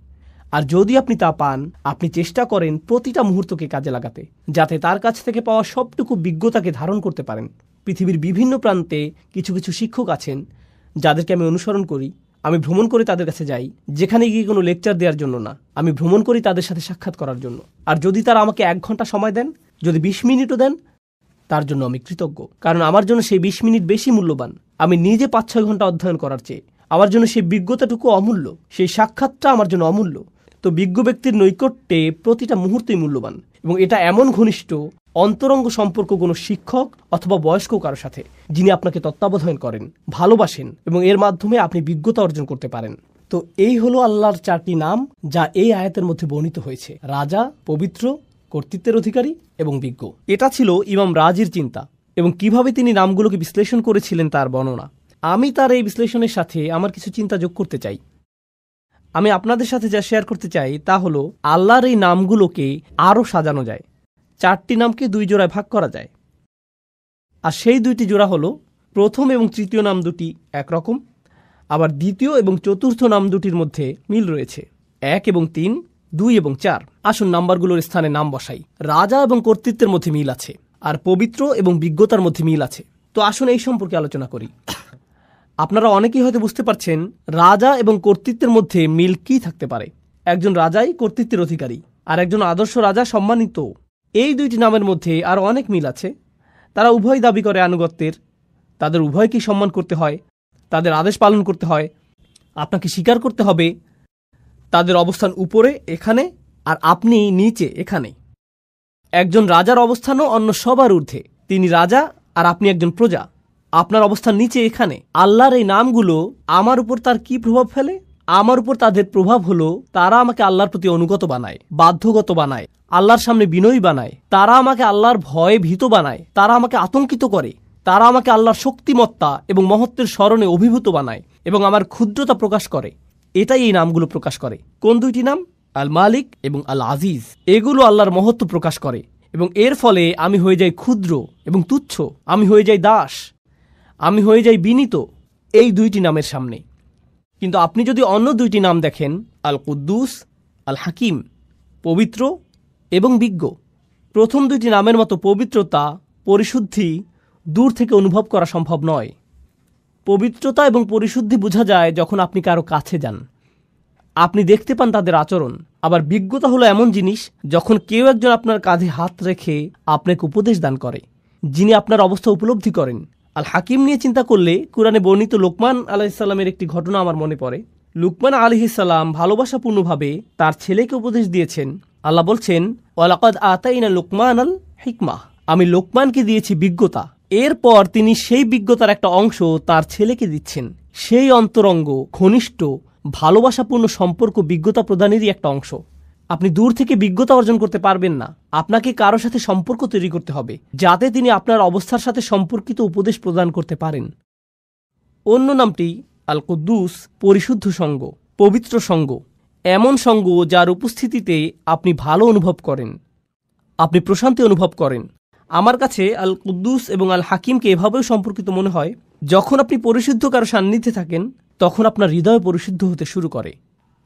আর যদি আপনি তা পান, আপনি চেষ্টা করেন প্রতিটা মুহূর্তকে কাজে লাগাতে, যাতে তার কাছ থেকে পাওয়া সবটুকু বিজ্ঞতাকে ধারণ করতে পারেন। পৃথিবীর বিভিন্ন প্রান্তে কিছু কিছু শিক্ষক আছেন যাদেরকে আমি অনুসরণ করি। আমি ভ্রমণ করে তাদের কাছে যাই, যেখানে গিয়ে কোনো লেকচার দেওয়ার জন্য না, আমি ভ্রমণ করি তাদের সাথে সাক্ষাৎ করার জন্য। আর যদি তারা আমাকে 1 ঘন্টা সময় দেন, যদি 20 মিনিটও দেন, তার জন্য আমি কৃতজ্ঞ। কারণ আমার জন্য সেই 20 মিনিট বেশি মূল্যবান আমি নিজে 5-6 ঘন্টা অধ্যয়ন করার চেয়ে। আমার জন্য সেই বিজ্ঞতাটুকু অমূল্য, সেই সাক্ষাৎটা আমার জন্য অমূল্য। তো বিজ্ঞ ব্যক্তির নৈকট্যে প্রতিটা মুহূর্তই মূল্যবান, এবং এটা এমন ঘনিষ্ঠ অন্তরঙ্গ সম্পর্ক কোনো শিক্ষক অথবা বয়স্ক কারোর সাথে, যিনি আপনাকে তত্ত্বাবধান করেন, ভালোবাসেন এবং এর মাধ্যমে আপনি বিজ্ঞতা অর্জন করতে পারেন। তো এই হলো আল্লাহর 4টি নাম যা এই আয়াতের মধ্যে বর্ণিত হয়েছে: রাজা, পবিত্র, কর্তৃত্বের অধিকারী এবং বিজ্ঞ। এটা ছিল ইমাম রাজির চিন্তা, এবং কিভাবে তিনি নামগুলোকে বিশ্লেষণ করেছিলেন তার বর্ণনা। আমি তার এই বিশ্লেষণের সাথে আমার কিছু চিন্তা যোগ করতে চাই। আমি আপনাদের সাথে যা শেয়ার করতে চাই তা হলো আল্লাহর এই নামগুলোকে আরও সাজানো যায়। 4টি নামকে 2 জোড়ায় ভাগ করা যায়, আর সেই 2টি জোড়া হলো প্রথম এবং তৃতীয় নাম দুটি একরকম, আবার দ্বিতীয় এবং চতুর্থ নাম দুটির মধ্যে মিল রয়েছে। 1 এবং 3, 2 এবং 4। আসুন নাম্বারগুলোর স্থানে নাম বসাই। রাজা এবং কর্তৃত্বের মধ্যে মিল আছে, আর পবিত্র এবং বিজ্ঞতার মধ্যে মিল আছে। তো আসুন এই সম্পর্কে আলোচনা করি। আপনারা অনেকেই হয়তো বুঝতে পারছেন রাজা এবং কর্তৃত্বের মধ্যে মিল কি থাকতে পারে। একজন রাজাই কর্তৃত্বের অধিকারী, আর একজন আদর্শ রাজা সম্মানিত। এই 2টি নামের মধ্যে আরও অনেক মিল আছে। তারা উভয় দাবি করে আনুগত্যের, তাদের উভয়কেই সম্মান করতে হয়, তাদের আদেশ পালন করতে হয়। আপনাকে স্বীকার করতে হবে তাদের অবস্থান উপরে এখানে, আর আপনি নিচে এখানে। একজন রাজার অবস্থানও অন্য সবার ঊর্ধ্বে। তিনি রাজা আর আপনি একজন প্রজা। আপনার অবস্থান নিচে এখানে। আল্লাহর এই নামগুলো আমার উপর তার কি প্রভাব ফেলে? আমার উপর তাদের প্রভাব হলো তারা আমাকে আল্লাহর প্রতি অনুগত বানায়, বাধ্যগত বানায়, আল্লাহর সামনে বিনয়ী বানায়। তারা আমাকে আল্লাহর ভয়ে ভীত বানায়, তারা আমাকে আতঙ্কিত করে, তারা আমাকে আল্লাহর শক্তিমত্তা এবং মহত্বের স্মরণে অভিভূত বানায় এবং আমার ক্ষুদ্রতা প্রকাশ করে। এটাই এই নামগুলো প্রকাশ করে। কোন 2টি নাম? আল মালিক এবং আল আজিজ। এগুলো আল্লাহর মহত্ব প্রকাশ করে, এবং এর ফলে আমি হয়ে যাই ক্ষুদ্র এবং তুচ্ছ, আমি হয়ে যাই দাস, আমি হয়ে যাই বিনীত এই 2টি নামের সামনে। কিন্তু আপনি যদি অন্য 2টি নাম দেখেন, আল কুদ্দুস, আল হাকিম, পবিত্র এবং বিজ্ঞ, প্রথম 2টি নামের মতো পবিত্রতা, পরিশুদ্ধি দূর থেকে অনুভব করা সম্ভব নয়। পবিত্রতা এবং পরিশুদ্ধি বোঝা যায় যখন আপনি কারো কাছে যান, আপনি দেখতে পান তাদের আচরণ। আবার বিজ্ঞতা হলো এমন জিনিস যখন কেউ একজন আপনার কাঁধে হাত রেখে আপনাকে উপদেশ দান করে, যিনি আপনার অবস্থা উপলব্ধি করেন। আল হাকিম নিয়ে চিন্তা করলে কুরআনে বর্ণিত লোকমান আলাইহিস সালামের একটি ঘটনা আমার মনে পড়ে। লুকমান আলাইহিস সালাম ভালোবাসাপূর্ণভাবে তার ছেলেকে উপদেশ দিয়েছেন। আল্লাহ বলছেন, ওয়ালাকাদ আতাইনা লুকমানাল হিকমাহ, আমি লোকমানকে দিয়েছি বিজ্ঞতা। এরপর তিনি সেই বিজ্ঞতার একটা অংশ তার ছেলেকে দিচ্ছেন। সেই অন্তরঙ্গ, ঘনিষ্ঠ, ভালোবাসাপূর্ণ সম্পর্ক বিজ্ঞতা প্রদানেরই একটা অংশ। আপনি দূর থেকে বিজ্ঞতা অর্জন করতে পারবেন না, আপনাকে কারো সাথে সম্পর্ক তৈরি করতে হবে যাতে তিনি আপনার অবস্থার সাথে সম্পর্কিত উপদেশ প্রদান করতে পারেন। অন্য নামটি আল কুদ্দুস, পরিশুদ্ধ সঙ্গ, পবিত্র সঙ্গ, এমন সঙ্গ যার উপস্থিতিতে আপনি ভালো অনুভব করেন, আপনি প্রশান্তি অনুভব করেন। আমার কাছে আল কুদ্দুস এবং আল হাকিমকে এভাবেও সম্পর্কিত মনে হয়, যখন আপনি পরিশুদ্ধ কারো সান্নিধ্যে থাকেন তখন আপনার হৃদয় পরিশুদ্ধ হতে শুরু করে।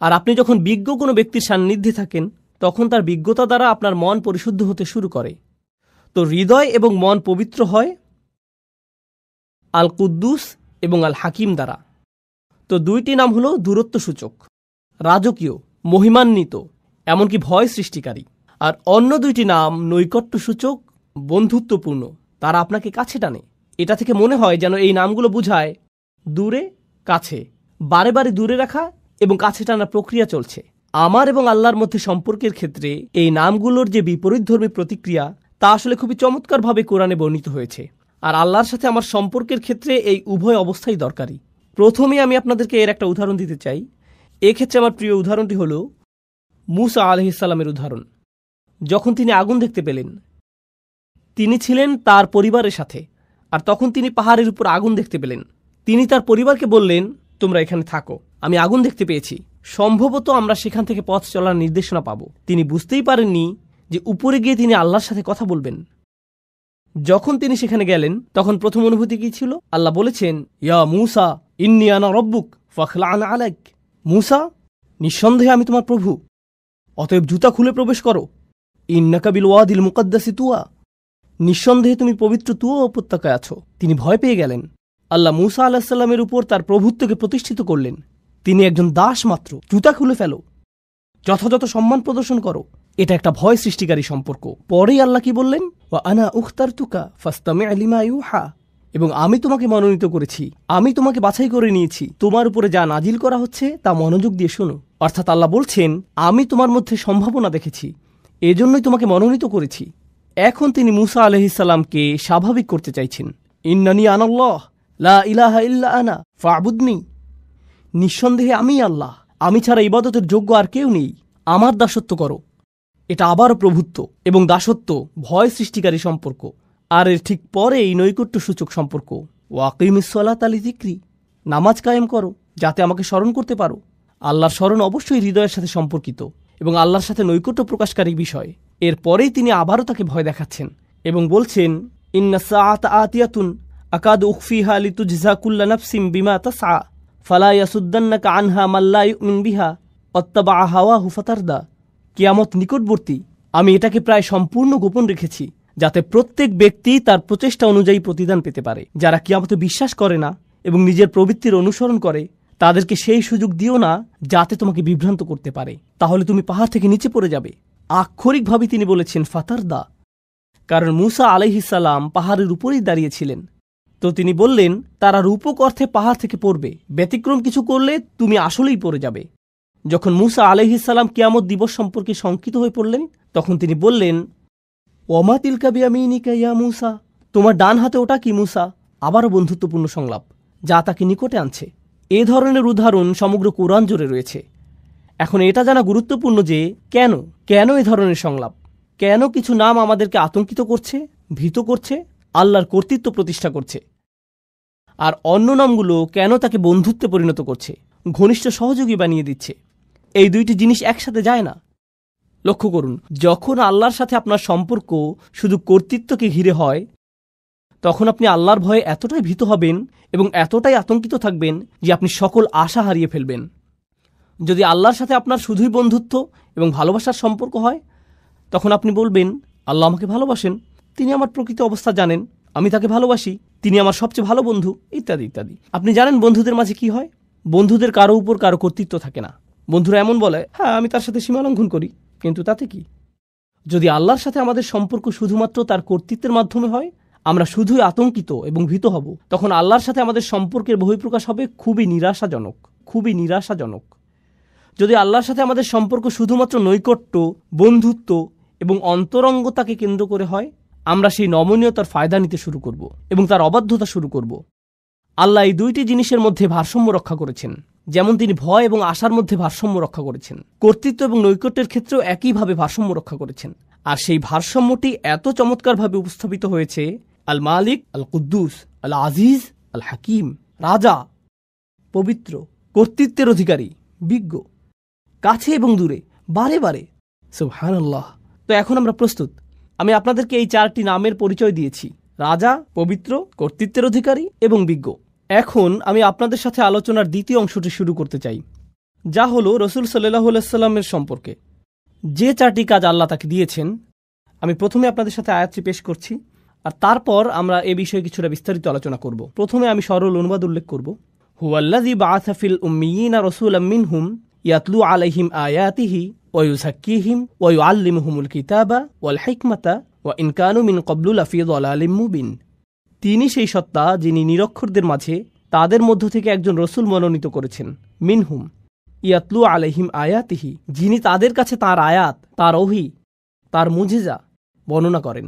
আর আপনি যখন বিজ্ঞ কোনো ব্যক্তির সান্নিধ্যে থাকেন তখন তার বিজ্ঞতা দ্বারা আপনার মন পরিশুদ্ধ হতে শুরু করে। তো হৃদয় এবং মন পবিত্র হয় আল কুদ্দুস এবং আল হাকিম দ্বারা। তো দুইটি নাম হলো দূরত্ব সূচক, রাজকীয়, মহিমান্বিত, এমনকি ভয় সৃষ্টিকারী। আর অন্য দুইটি নাম নৈকট্য সূচক, বন্ধুত্বপূর্ণ, তারা আপনাকে কাছে টানে। এটা থেকে মনে হয় যেন এই নামগুলো বোঝায় দূরে কাছে, বারে বারে দূরে রাখা এবং কাছে টানার প্রক্রিয়া চলছে। আমার এবং আল্লাহর মধ্যে সম্পর্কের ক্ষেত্রে এই নামগুলোর যে বিপরীতধর্মী প্রতিক্রিয়া তা আসলে খুবই চমৎকারভাবে কোরআনে বর্ণিত হয়েছে। আর আল্লাহর সাথে আমার সম্পর্কের ক্ষেত্রে এই উভয় অবস্থাই দরকারি। প্রথমে আমি আপনাদেরকে এর একটা উদাহরণ দিতে চাই। এক্ষেত্রে আমার প্রিয় উদাহরণটি হল মূসা আলাইহিস সালামের উদাহরণ। যখন তিনি আগুন দেখতে পেলেন, তিনি ছিলেন তার পরিবারের সাথে, আর তখন তিনি পাহাড়ের উপর আগুন দেখতে পেলেন। তিনি তার পরিবারকে বললেন, তোমরা এখানে থাকো, আমি আগুন দেখতে পেয়েছি, সম্ভবত আমরা সেখান থেকে পথ চলার নির্দেশনা পাব। তিনি বুঝতেই পারেননি যে উপরে গিয়ে তিনি আল্লাহর সাথে কথা বলবেন। যখন তিনি সেখানে গেলেন তখন প্রথম অনুভূতি কি ছিল? আল্লাহ বলেছেন, ইয়া মূসা ইন্নী আনা রব্বুক ফাখলা'আন আলাইক, মূসা নিঃসন্দেহে আমি তোমার প্রভু, অতএব জুতা খুলে প্রবেশ করো। ইন্নাকা বিল ওয়াদিল মুকাদ্দাসি তুয়া, নিঃসন্দেহে তুমি পবিত্র তুয়া উপত্যকায় আছো। তিনি ভয় পেয়ে গেলেন। আল্লাহ মূসা আলাইহিস সালামের উপর তার প্রভুত্বকে প্রতিষ্ঠিত করলেন। তিনি একজন দাস মাত্র, জুতা খুলে ফেলো, যথাযথ সম্মান প্রদর্শন করো। এটা একটা ভয় সৃষ্টিকারী সম্পর্ক। পরেই আল্লাহ কি বললেন? ওয়া আনা উখতারতুকা ফাসতামি' লিমা ইউহা, এবং আমি তোমাকে মনোনীত করেছি, আমি তোমাকে বাছাই করে নিয়েছি, তোমার উপরে যা নাজিল করা হচ্ছে তা মনোযোগ দিয়ে শোনো। অর্থাৎ আল্লাহ বলছেন, আমি তোমার মধ্যে সম্ভাবনা দেখেছি, এজন্যই তোমাকে মনোনীত করেছি। এখন তিনি মূসা আলাইহিস সালামকে স্বাভাবিক করতে চাইছেন। ইন্নানি আনাল্লাহ লা ইলাহা ইল্লা আনা ফা'বুদনি, নিঃসন্দেহে আমি আল্লাহ, আমি ছাড়া ইবাদতের যোগ্য আর কেউ নেই, আমার দাসত্ব করো। এটা আবারও প্রভুত্ব এবং দাসত্ব ভয় সৃষ্টিকারী সম্পর্ক। আর এর ঠিক পরেই নৈকট্য সূচক সম্পর্ক। ওয়াকিমিস সালাতা লিযিকরি, নামাজ কায়েম করো যাতে আমাকে স্মরণ করতে পারো। আল্লাহর স্মরণ অবশ্যই হৃদয়ের সাথে সম্পর্কিত এবং আল্লাহর সাথে নৈকট্য প্রকাশকারী বিষয়। এরপরেই তিনি আবারও তাকে ভয় দেখাচ্ছেন এবং বলছেন, ইন্না সাআতা আতিয়াতুন আকাদু উখফিহা লিতুজজা কুল্লা নাফসিন বিমা তাসআ ফালা ইয়াসুদ্দান্নাকা আনহা মান লা ইউমিন বিহা ওয়াত্তাবা হাওয়াহু ফাতারদা। কিয়ামত নিকটবর্তী, আমি এটাকে প্রায় সম্পূর্ণ গোপন রেখেছি যাতে প্রত্যেক ব্যক্তি তার প্রচেষ্টা অনুযায়ী প্রতিদান পেতে পারে। যারা কিয়ামতে বিশ্বাস করে না এবং নিজের প্রবৃত্তির অনুসরণ করে, তাদেরকে সেই সুযোগ দিও না যাতে তোমাকে বিভ্রান্ত করতে পারে, তাহলে তুমি পাহাড় থেকে নিচে পড়ে যাবে। আক্ষরিকভাবে তিনি বলেছেন ফাতারদা, কারণ মূসা আলাইহিস সালাম পাহাড়ের উপরেই দাঁড়িয়েছিলেন। তো তিনি বললেন, তারা রূপক অর্থে পাহাড় থেকে পড়বে, ব্যতিক্রম কিছু করলে তুমি আসলেই পড়ে যাবে। যখন মূসা আলাইহিস সালাম কিয়ামত দিবস সম্পর্কে শঙ্কিত হয়ে পড়লেন, তখন তিনি বললেন, ওমা তিলকা বিয়ামিনিকা ইয়া মূসা, তোমার ডান হাতে ওটা কি মূসা? আবারও বন্ধুত্বপূর্ণ সংলাপ যা তাকে নিকটে আনছে। এ ধরনের উদাহরণ সমগ্র কোরআন জুড়ে রয়েছে। এখন এটা জানা গুরুত্বপূর্ণ যে কেন এ ধরনের সংলাপ, কেন কিছু নাম আমাদেরকে আতঙ্কিত করছে, ভীত করছে, আল্লাহর কর্তৃত্ব প্রতিষ্ঠা করছে, আর অন্য নামগুলো কেন তাকে বন্ধুত্বে পরিণত করছে, ঘনিষ্ঠ সহযোগী বানিয়ে দিচ্ছে। এই দুইটি জিনিস একসাথে যায় না। লক্ষ্য করুন, যখন আল্লাহর সাথে আপনার সম্পর্ক শুধু কর্তৃত্বকে ঘিরে হয়, তখন আপনি আল্লাহর ভয়ে এতটাই ভীত হবেন এবং এতটাই আতঙ্কিত থাকবেন যে আপনি সকল আশা হারিয়ে ফেলবেন। যদি আল্লাহর সাথে আপনার শুধুই বন্ধুত্ব এবং ভালোবাসার সম্পর্ক হয়, তখন আপনি বলবেন, আল্লাহ আমাকে ভালোবাসেন, তিনি আমার প্রকৃত অবস্থা জানেন, আমি তাকে ভালোবাসি, তিনি আমার সবচেয়ে ভালো বন্ধু, ইত্যাদি ইত্যাদি। আপনি জানেন বন্ধুদের মাঝে কি হয়? বন্ধুদের কারো উপর কারো কর্তৃত্ব থাকে না। বন্ধুরা এমন বলে, হ্যাঁ আমি তার সাথে সীমালঙ্ঘন করি, কিন্তু তাতে কি? যদি আল্লাহর সাথে আমাদের সম্পর্ক শুধুমাত্র তার কর্তৃত্বের মাধ্যমে হয়, আমরা শুধুই আতঙ্কিত এবং ভীত হব। তখন আল্লাহর সাথে আমাদের সম্পর্কের বহিঃপ্রকাশ হবে খুবই নিরাশাজনক। খুবই নিরাশাজনক। যদি আল্লাহর সাথে আমাদের সম্পর্ক শুধুমাত্র নৈকট্য, বন্ধুত্ব এবং অন্তরঙ্গতাকে কেন্দ্র করে হয়, আমরা সেই নমনীয়তার ফায়দা নিতে শুরু করব এবং তার অবাধ্যতা শুরু করব। আল্লাহ এই দুইটি জিনিসের মধ্যে ভারসাম্য রক্ষা করেছেন, যেমন তিনি ভয় এবং আশার মধ্যে ভারসাম্য রক্ষা করেছেন, কর্তৃত্ব এবং নৈকট্যের ক্ষেত্রেও একইভাবে ভারসাম্য রক্ষা করেছেন। আর সেই ভারসাম্যটি এত চমৎকারভাবে উপস্থাপিত হয়েছে আল মালিক, আল কুদ্দুস, আল আজিজ, আল হাকিম, রাজা, পবিত্র, কর্তৃত্বের অধিকারী, বিজ্ঞ, কাছে এবং দূরে, বারে বারে। সুবহানাল্লাহ। তো এখন আমরা প্রস্তুত। আমি আপনাদেরকে এই 4টি নামের পরিচয় দিয়েছি: রাজা, পবিত্র, কর্তৃত্বের অধিকারী এবং বিজ্ঞ। এখন আমি আপনাদের সাথে আলোচনার দ্বিতীয় অংশটি শুরু করতে চাই, যা হলো রসুল সাল্লাল্লাহু আলাইহি ওয়াসাল্লামের সম্পর্কে যে 4টি কাজ আল্লাহ তাকে দিয়েছেন। আমি প্রথমে আপনাদের সাথে আয়াতটি পেশ করছি, আর তারপর আমরা এ বিষয়ে কিছুটা বিস্তারিত আলোচনা করব। প্রথমে আমি সরল অনুবাদ উল্লেখ করব। হুয়াল্লাযী বাআসা ফিল উম্মিয়িনা রাসূলাম মিনহুম ইয়াতলু আলাইহিম আয়াতিহি ওয়া ইউযাক্কিহিম ওয়া ইউআল্লিমুহুমুল কিতাবা ওয়াল হিকমাতা ওয়া ইন কানু মিন ক্বাবলু লাফি যালালিম মুবিন। তিনি সেই সত্তা যিনি নিরক্ষরদের মাঝে তাদের মধ্য থেকে একজন রসুল মনোনীত করেছেন। মিনহুম ইয়াতলু আলাইহিম আয়াতিহি, যিনি তাদের কাছে তার আয়াত, তার ওহী, তার মুজিজা বর্ণনা করেন।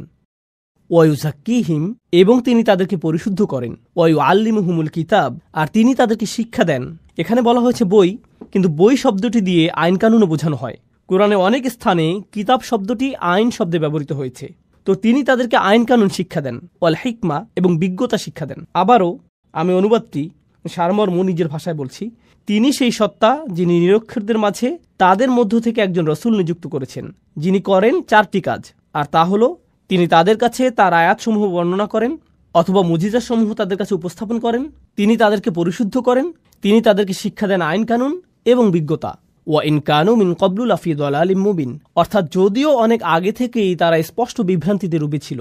ওয়া ইউযাক্কিহিম, এবং তিনি তাদেরকে পরিশুদ্ধ করেন। ওয়া ইউআল্লিমুহুমুল কিতাব, আর তিনি তাদেরকে শিক্ষা দেন। এখানে বলা হয়েছে বই, কিন্তু বই শব্দটি দিয়ে আইন কানুনও বোঝানো হয়। কোরআনে অনেক স্থানে কিতাব শব্দটি আইন শব্দে ব্যবহৃত হয়েছে। তো তিনি তাদেরকে আইন কানুন শিক্ষা দেন, ওয়াল হিকমা, এবং বিজ্ঞতা শিক্ষা দেন। আবারও আমি অনুবাদটি সারমর্ম নিজের ভাষায় বলছি। তিনি সেই সত্তা যিনি নিরক্ষরদের মাঝে তাদের মধ্য থেকে একজন রসুল নিযুক্ত করেছেন, যিনি করেন 4টি কাজ। আর তা হলো, তিনি তাদের কাছে তার আয়াতসমূহ বর্ণনা করেন অথবা মুজিজাসমূহ তাদের কাছে উপস্থাপন করেন, তিনি তাদেরকে পরিশুদ্ধ করেন, তিনি তাদেরকে শিক্ষা দেন আইন কানুন এবং বিজ্ঞতা। ওয়া ইন কানু মিন ক্বাবলু লাফি যালালিম মুবিন, অর্থাৎ যদিও অনেক আগে থেকেই তারা স্পষ্ট বিভ্রান্তিতে ডুবে ছিল,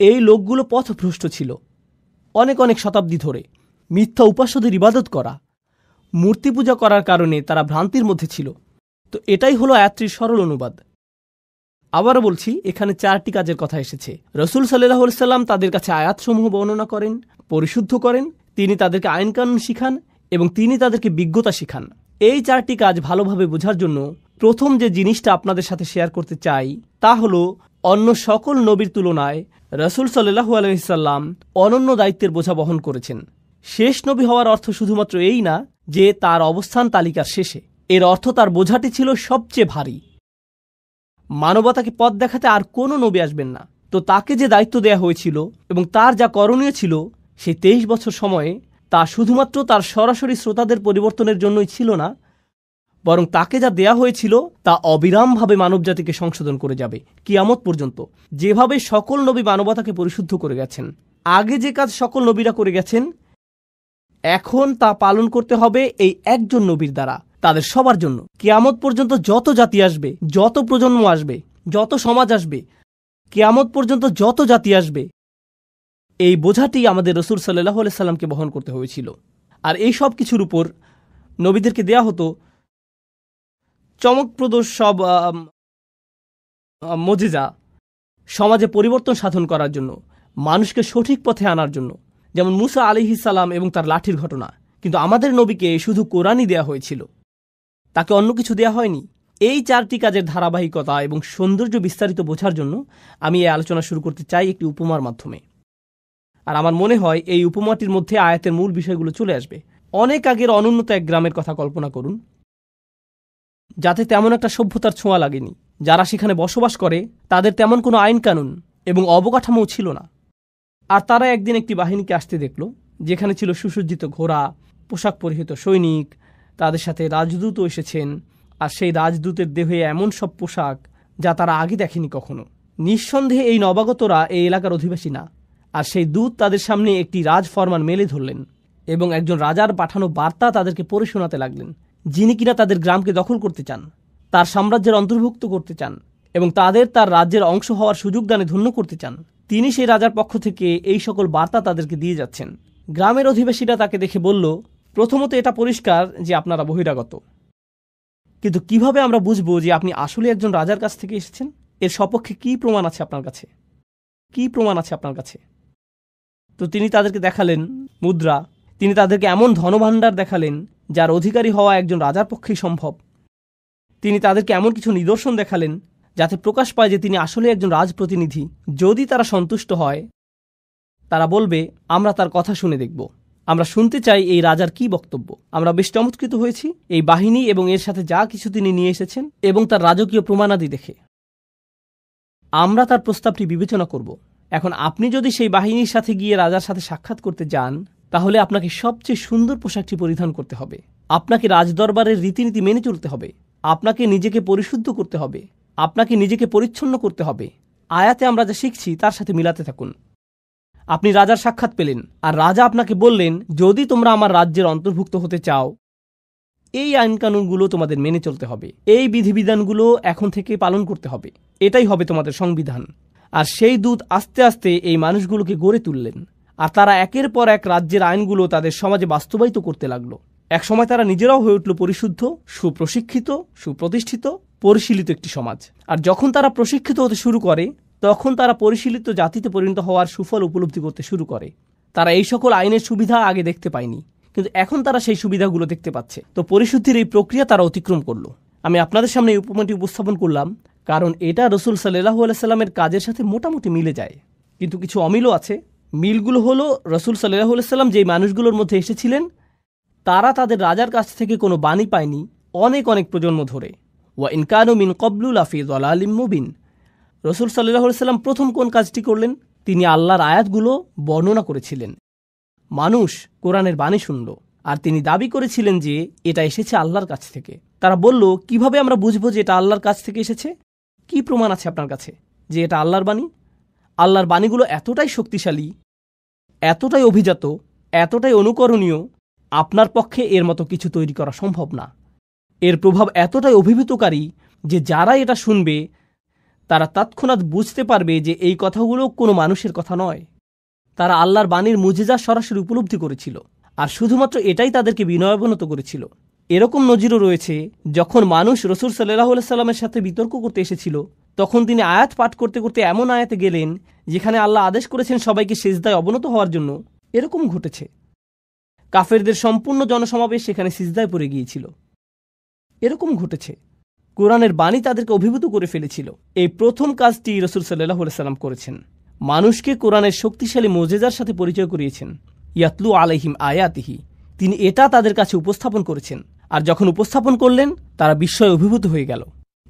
এই লোকগুলো পথভ্রষ্ট ছিল। অনেক অনেক শতাব্দী ধরে মিথ্যা উপাস্যদের ইবাদত করা, মূর্তি পূজা করার কারণে তারা ভ্রান্তির মধ্যে ছিল। তো এটাই হলো আয়াতটির সরল অনুবাদ। আবারও বলছি, এখানে 4টি কাজের কথা এসেছে। রসুল সাল্লাল্লাহু আলাইহি ওয়াসাল্লাম তাদের কাছে আয়াতসমূহ বর্ণনা করেন, পরিশুদ্ধ করেন, তিনি তাদেরকে আইন কানুন শিখান এবং তিনি তাদেরকে বিজ্ঞতা শিখান। এই 4টি কাজ ভালোভাবে বোঝার জন্য প্রথম যে জিনিসটা আপনাদের সাথে শেয়ার করতে চাই তা হলো, অন্য সকল নবীর তুলনায় রসুল সাল্লাল্লাহু আলাইহি ওয়াসাল্লাম অনন্য দায়িত্বের বোঝা বহন করেছেন। শেষ নবী হওয়ার অর্থ শুধুমাত্র এই না যে তার অবস্থান তালিকার শেষে, এর অর্থ তার বোঝাটি ছিল সবচেয়ে ভারী। মানবতাকে পথ দেখাতে আর কোনো নবী আসবেন না। তো তাকে যে দায়িত্ব দেয়া হয়েছিল এবং তার যা করণীয় ছিল, সেই 23 বছর সময়ে তা শুধুমাত্র তার সরাসরি শ্রোতাদের পরিবর্তনের জন্যই ছিল না, বরং তাকে যা দেয়া হয়েছিল তা অবিরামভাবে মানবজাতিকে সংশোধন করে যাবে কিয়ামত পর্যন্ত। যেভাবে সকল নবী মানবতাকে পরিশুদ্ধ করে গেছেন, আগে যে কাজ সকল নবীরা করে গেছেন, এখন তা পালন করতে হবে এই একজন নবীর দ্বারা, তাদের সবার জন্য। কিয়ামত পর্যন্ত যত জাতি আসবে, যত প্রজন্ম আসবে, যত সমাজ আসবে, কিয়ামত পর্যন্ত যত জাতি আসবে, এই বোঝাটি আমাদের রসুল সাল্লাল্লাহু আলাইহি সাল্লামকে বহন করতে হয়েছিল। আর এই সব কিছুর উপর নবীদেরকে দেয়া হতো চমকপ্রদ সব মুজিজা, সমাজে পরিবর্তন সাধন করার জন্য, মানুষকে সঠিক পথে আনার জন্য। যেমন মুসা আলাইহিস সালাম এবং তার লাঠির ঘটনা। কিন্তু আমাদের নবীকে শুধু কোরআনই দেয়া হয়েছিল, তাকে অন্য কিছু দেয়া হয়নি। এই 4টি কাজের ধারাবাহিকতা এবং সৌন্দর্য বিস্তারিত বোঝার জন্য আমি এই আলোচনা শুরু করতে চাই একটি উপমার মাধ্যমে। আর আমার মনে হয় এই উপমাটির মধ্যে আয়াতের মূল বিষয়গুলো চলে আসবে। অনেক আগের অনুন্নত এক গ্রামের কথা কল্পনা করুন, যাতে তেমন একটা সভ্যতার ছোঁয়া লাগেনি। যারা সেখানে বসবাস করে তাদের তেমন কোনো আইন কানুন এবং অবকাঠামোও ছিল না। আর তারা একদিন একটি বাহিনীকে আসতে দেখল, যেখানে ছিল সুসজ্জিত ঘোড়া, পোশাক পরিহিত সৈনিক, তাদের সাথে রাজদূতও এসেছেন। আর সেই রাজদূতের দেহে এমন সব পোশাক যা তারা আগে দেখেনি কখনো। নিঃসন্দেহে এই নবাগতরা এই এলাকার অধিবাসী না। আর সেই দূত তাদের সামনে একটি রাজফরমান মেলে ধরলেন এবং একজন রাজার পাঠানো বার্তা তাদেরকে পড়ে শোনাতে লাগলেন, যিনি কিনা তাদের গ্রামকে দখল করতে চান, তার সাম্রাজ্যের অন্তর্ভুক্ত করতে চান এবং তাদের তার রাজ্যের অংশ হওয়ার সুযোগ দানে ধন্য করতে চান। তিনি সেই রাজার পক্ষ থেকে এই সকল বার্তা তাদেরকে দিয়ে যাচ্ছেন। গ্রামের অধিবাসীরা তাকে দেখে বলল, প্রথমত এটা পরিষ্কার যে আপনারা বহিরাগত, কিন্তু কিভাবে আমরা বুঝবো যে আপনি আসলে একজন রাজার কাছ থেকে এসেছেন? এর সপক্ষে কি প্রমাণ আছে আপনার কাছে? কি প্রমাণ আছে আপনার কাছে? তো তিনি তাদেরকে দেখালেন মুদ্রা, তিনি তাদেরকে এমন ধনভাণ্ডার দেখালেন যার অধিকারী হওয়া একজন রাজার পক্ষেই সম্ভব। তিনি তাদেরকে এমন কিছু নিদর্শন দেখালেন যাতে প্রকাশ পায় যে তিনি আসলে একজন রাজপ্রতিনিধি। যদি তারা সন্তুষ্ট হয়, তারা বলবে, আমরা তার কথা শুনে দেখব, আমরা শুনতে চাই এই রাজার কি বক্তব্য। আমরা বেশ চমৎকৃত হয়েছি এই বাহিনী এবং এর সাথে যা কিছু তিনি নিয়ে এসেছেন এবং তার রাজকীয় প্রমাণাদি দেখে। আমরা তার প্রস্তাবটি বিবেচনা করব। এখন আপনি যদি সেই বাহিনীর সাথে গিয়ে রাজার সাথে সাক্ষাৎ করতে যান, তাহলে আপনাকে সবচেয়ে সুন্দর পোশাকটি পরিধান করতে হবে, আপনাকে রাজদরবারের রীতিনীতি মেনে চলতে হবে, আপনাকে নিজেকে পরিশুদ্ধ করতে হবে, আপনাকে নিজেকে পরিচ্ছন্ন করতে হবে। আয়াতে আমরা যা শিখছি তার সাথে মিলাতে থাকুন। আপনি রাজার সাক্ষাৎ পেলেন, আর রাজা আপনাকে বললেন, যদি তোমরা আমার রাজ্যের অন্তর্ভুক্ত হতে চাও, এই আইনকানুনগুলো তোমাদের মেনে চলতে হবে, এই বিধিবিধানগুলো এখন থেকে পালন করতে হবে, এটাই হবে তোমাদের সংবিধান। আর সেই দূত আস্তে আস্তে এই মানুষগুলোকে গড়ে তুললেন, আর তারা একের পর এক রাজ্যের আইনগুলো তাদের সমাজে বাস্তবায়িত করতে লাগলো। একসময় তারা নিজেরাও হয়ে উঠল পরিশুদ্ধ, সুপ্রশিক্ষিত, সুপ্রতিষ্ঠিত, পরিশীলিত একটি সমাজ। আর যখন তারা প্রশিক্ষিত হতে শুরু করে, তখন তারা পরিশীলিত জাতিতে পরিণত হওয়ার সুফল উপলব্ধি করতে শুরু করে। তারা এই সকল আইনের সুবিধা আগে দেখতে পায়নি, কিন্তু এখন তারা সেই সুবিধাগুলো দেখতে পাচ্ছে। তো পরিশুদ্ধির এই প্রক্রিয়া তারা অতিক্রম করলো। আমি আপনাদের সামনে এই উপমাটি উপস্থাপন করলাম কারণ এটা রসুল সাল্লাল্লাহু আলাইহি সাল্লামের কাজের সাথে মোটামুটি মিলে যায়, কিন্তু কিছু অমিলও আছে। মিলগুলো হলো, রসুল সাল্লাল্লাহু আলাইহি সাল্লাম যেই মানুষগুলোর মধ্যে এসেছিলেন, তারা তাদের রাজার কাছ থেকে কোনো বাণী পায়নি অনেক অনেক প্রজন্ম ধরে। ওয়া ইন কানু মিন ক্বাবলু লাফি যালালিম মুবিন। রসুল সাল্লাল্লাহু আলাইহি সাল্লাম প্রথম কোন কাজটি করলেন? তিনি আল্লাহর আয়াতগুলো বর্ণনা করেছিলেন। মানুষ কোরআনের বাণী শুনল, আর তিনি দাবি করেছিলেন যে এটা এসেছে আল্লাহর কাছ থেকে। তারা বলল, কিভাবে আমরা বুঝবো যে এটা আল্লাহর কাছ থেকে এসেছে? কি প্রমাণ আছে আপনার কাছে যে এটা আল্লাহর বাণী? আল্লাহর বাণীগুলো এতটাই শক্তিশালী, এতটাই অভিজাত, এতটাই অনুকরণীয়, আপনার পক্ষে এর মতো কিছু তৈরি করা সম্ভব না। এর প্রভাব এতটাই অভিভূতকারী যে যারা এটা শুনবে তারা তৎক্ষণাৎ বুঝতে পারবে যে এই কথাগুলো কোনো মানুষের কথা নয়। তারা আল্লাহর বাণীর মুজিজা সরাসরি উপলব্ধি করেছিল, আর শুধুমাত্র এটাই তাদেরকে বিনয়াবনত করেছিল। এরকম নজিরও রয়েছে, যখন মানুষ রসুল সাল্লাল্লাহু আলাইহি সাল্লামের সাথে বিতর্ক করতে এসেছিল, তখন তিনি আয়াত পাঠ করতে করতে এমন আয়াতে গেলেন যেখানে আল্লাহ আদেশ করেছেন সবাইকে সিজদায় অবনত হওয়ার জন্য। এরকম ঘটেছে, কাফেরদের সম্পূর্ণ জনসমাবেশ সেখানে সিজদায় পড়ে গিয়েছিল। এরকম ঘটেছে, কোরআনের বাণী তাদেরকে অভিভূত করে ফেলেছিল। এই প্রথম কাজটি রসুল সাল্লাল্লাহু আলাইহি সাল্লাম করেছেন, মানুষকে কোরআনের শক্তিশালী মুজিজার সাথে পরিচয় করিয়েছেন। ইয়াতলু আলাইহিম আয়াতিহি, তিনি এটা তাদের কাছে উপস্থাপন করেছেন। আর যখন উপস্থাপন করলেন, তারা বিস্ময়ে অভিভূত হয়ে গেল।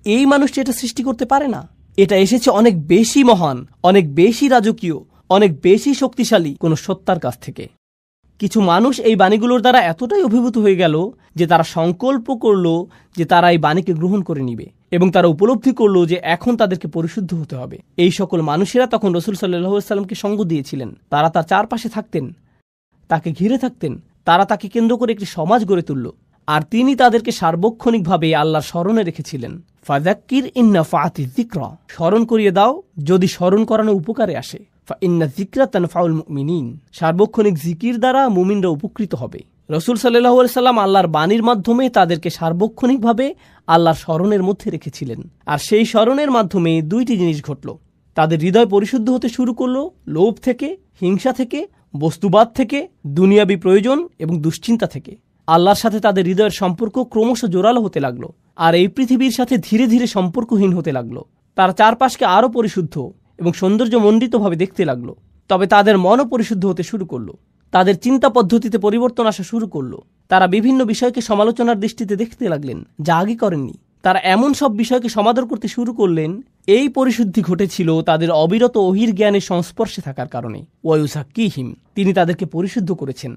এই মানুষটি এটা সৃষ্টি করতে পারে না, এটা এসেছে অনেক বেশি মহান, অনেক বেশি রাজকীয়, অনেক বেশি শক্তিশালী কোন সত্তার কাছ থেকে। কিছু মানুষ এই বাণীগুলোর দ্বারা এতটাই অভিভূত হয়ে গেল যে তারা সংকল্প করল যে তারা এই বাণীকে গ্রহণ করে নিবে, এবং তারা উপলব্ধি করল যে এখন তাদেরকে পরিশুদ্ধ হতে হবে। এই সকল মানুষেরা তখন রসুল সাল্লাল্লাহু আলাইহি সাল্লামকে সঙ্গ দিয়েছিলেন। তারা তার চারপাশে থাকতেন, তাকে ঘিরে থাকতেন, তারা তাকে কেন্দ্র করে একটি সমাজ গড়ে তুলল, আর তিনি তাদেরকে সার্বক্ষণিকভাবে আল্লাহর স্মরণে রেখেছিলেন। ফাযাক্কির ইন নাফাআতি যিকরা, স্মরণ করিয়ে দাও যদি স্মরণ করানো উপকারে আসে। ফাইন্না যিকরা তানফাউল মুমিনিন, সার্বক্ষণিক জিকির দ্বারা মুমিনরা উপকৃত হবে। রসুল সাল্লাল্লাহু আলাইহি সাল্লাম আল্লাহর বাণীর মাধ্যমে তাদেরকে সার্বক্ষণিকভাবে আল্লাহর স্মরণের মধ্যে রেখেছিলেন। আর সেই স্মরণের মাধ্যমে দুইটি জিনিস ঘটল। তাদের হৃদয় পরিশুদ্ধ হতে শুরু করলো লোভ থেকে, হিংসা থেকে, বস্তুবাদ থেকে, দুনিয়াবী প্রয়োজন এবং দুশ্চিন্তা থেকে। আল্লাহর সাথে তাদের হৃদয়ের সম্পর্ক ক্রমশ জোরালো হতে লাগলো, আর এই পৃথিবীর সাথে ধীরে ধীরে সম্পর্কহীন হতে লাগলো। তারা চারপাশকে আরও পরিশুদ্ধ এবং সৌন্দর্যমণ্ডিতভাবে দেখতে লাগলো। তবে তাদের মনও পরিশুদ্ধ হতে শুরু করলো, তাদের চিন্তা পদ্ধতিতে পরিবর্তন আসা শুরু করলো। তারা বিভিন্ন বিষয়কে সমালোচনার দৃষ্টিতে দেখতে লাগলেন, যা আগে করেননি। তারা এমন সব বিষয়কে সমাদর করতে শুরু করলেন। এই পরিশুদ্ধি ঘটেছিল তাদের অবিরত ওহির জ্ঞানের সংস্পর্শে থাকার কারণে। ওয়ায়ুযাক্কিহিম, তিনি তাদেরকে পরিশুদ্ধ করেছেন।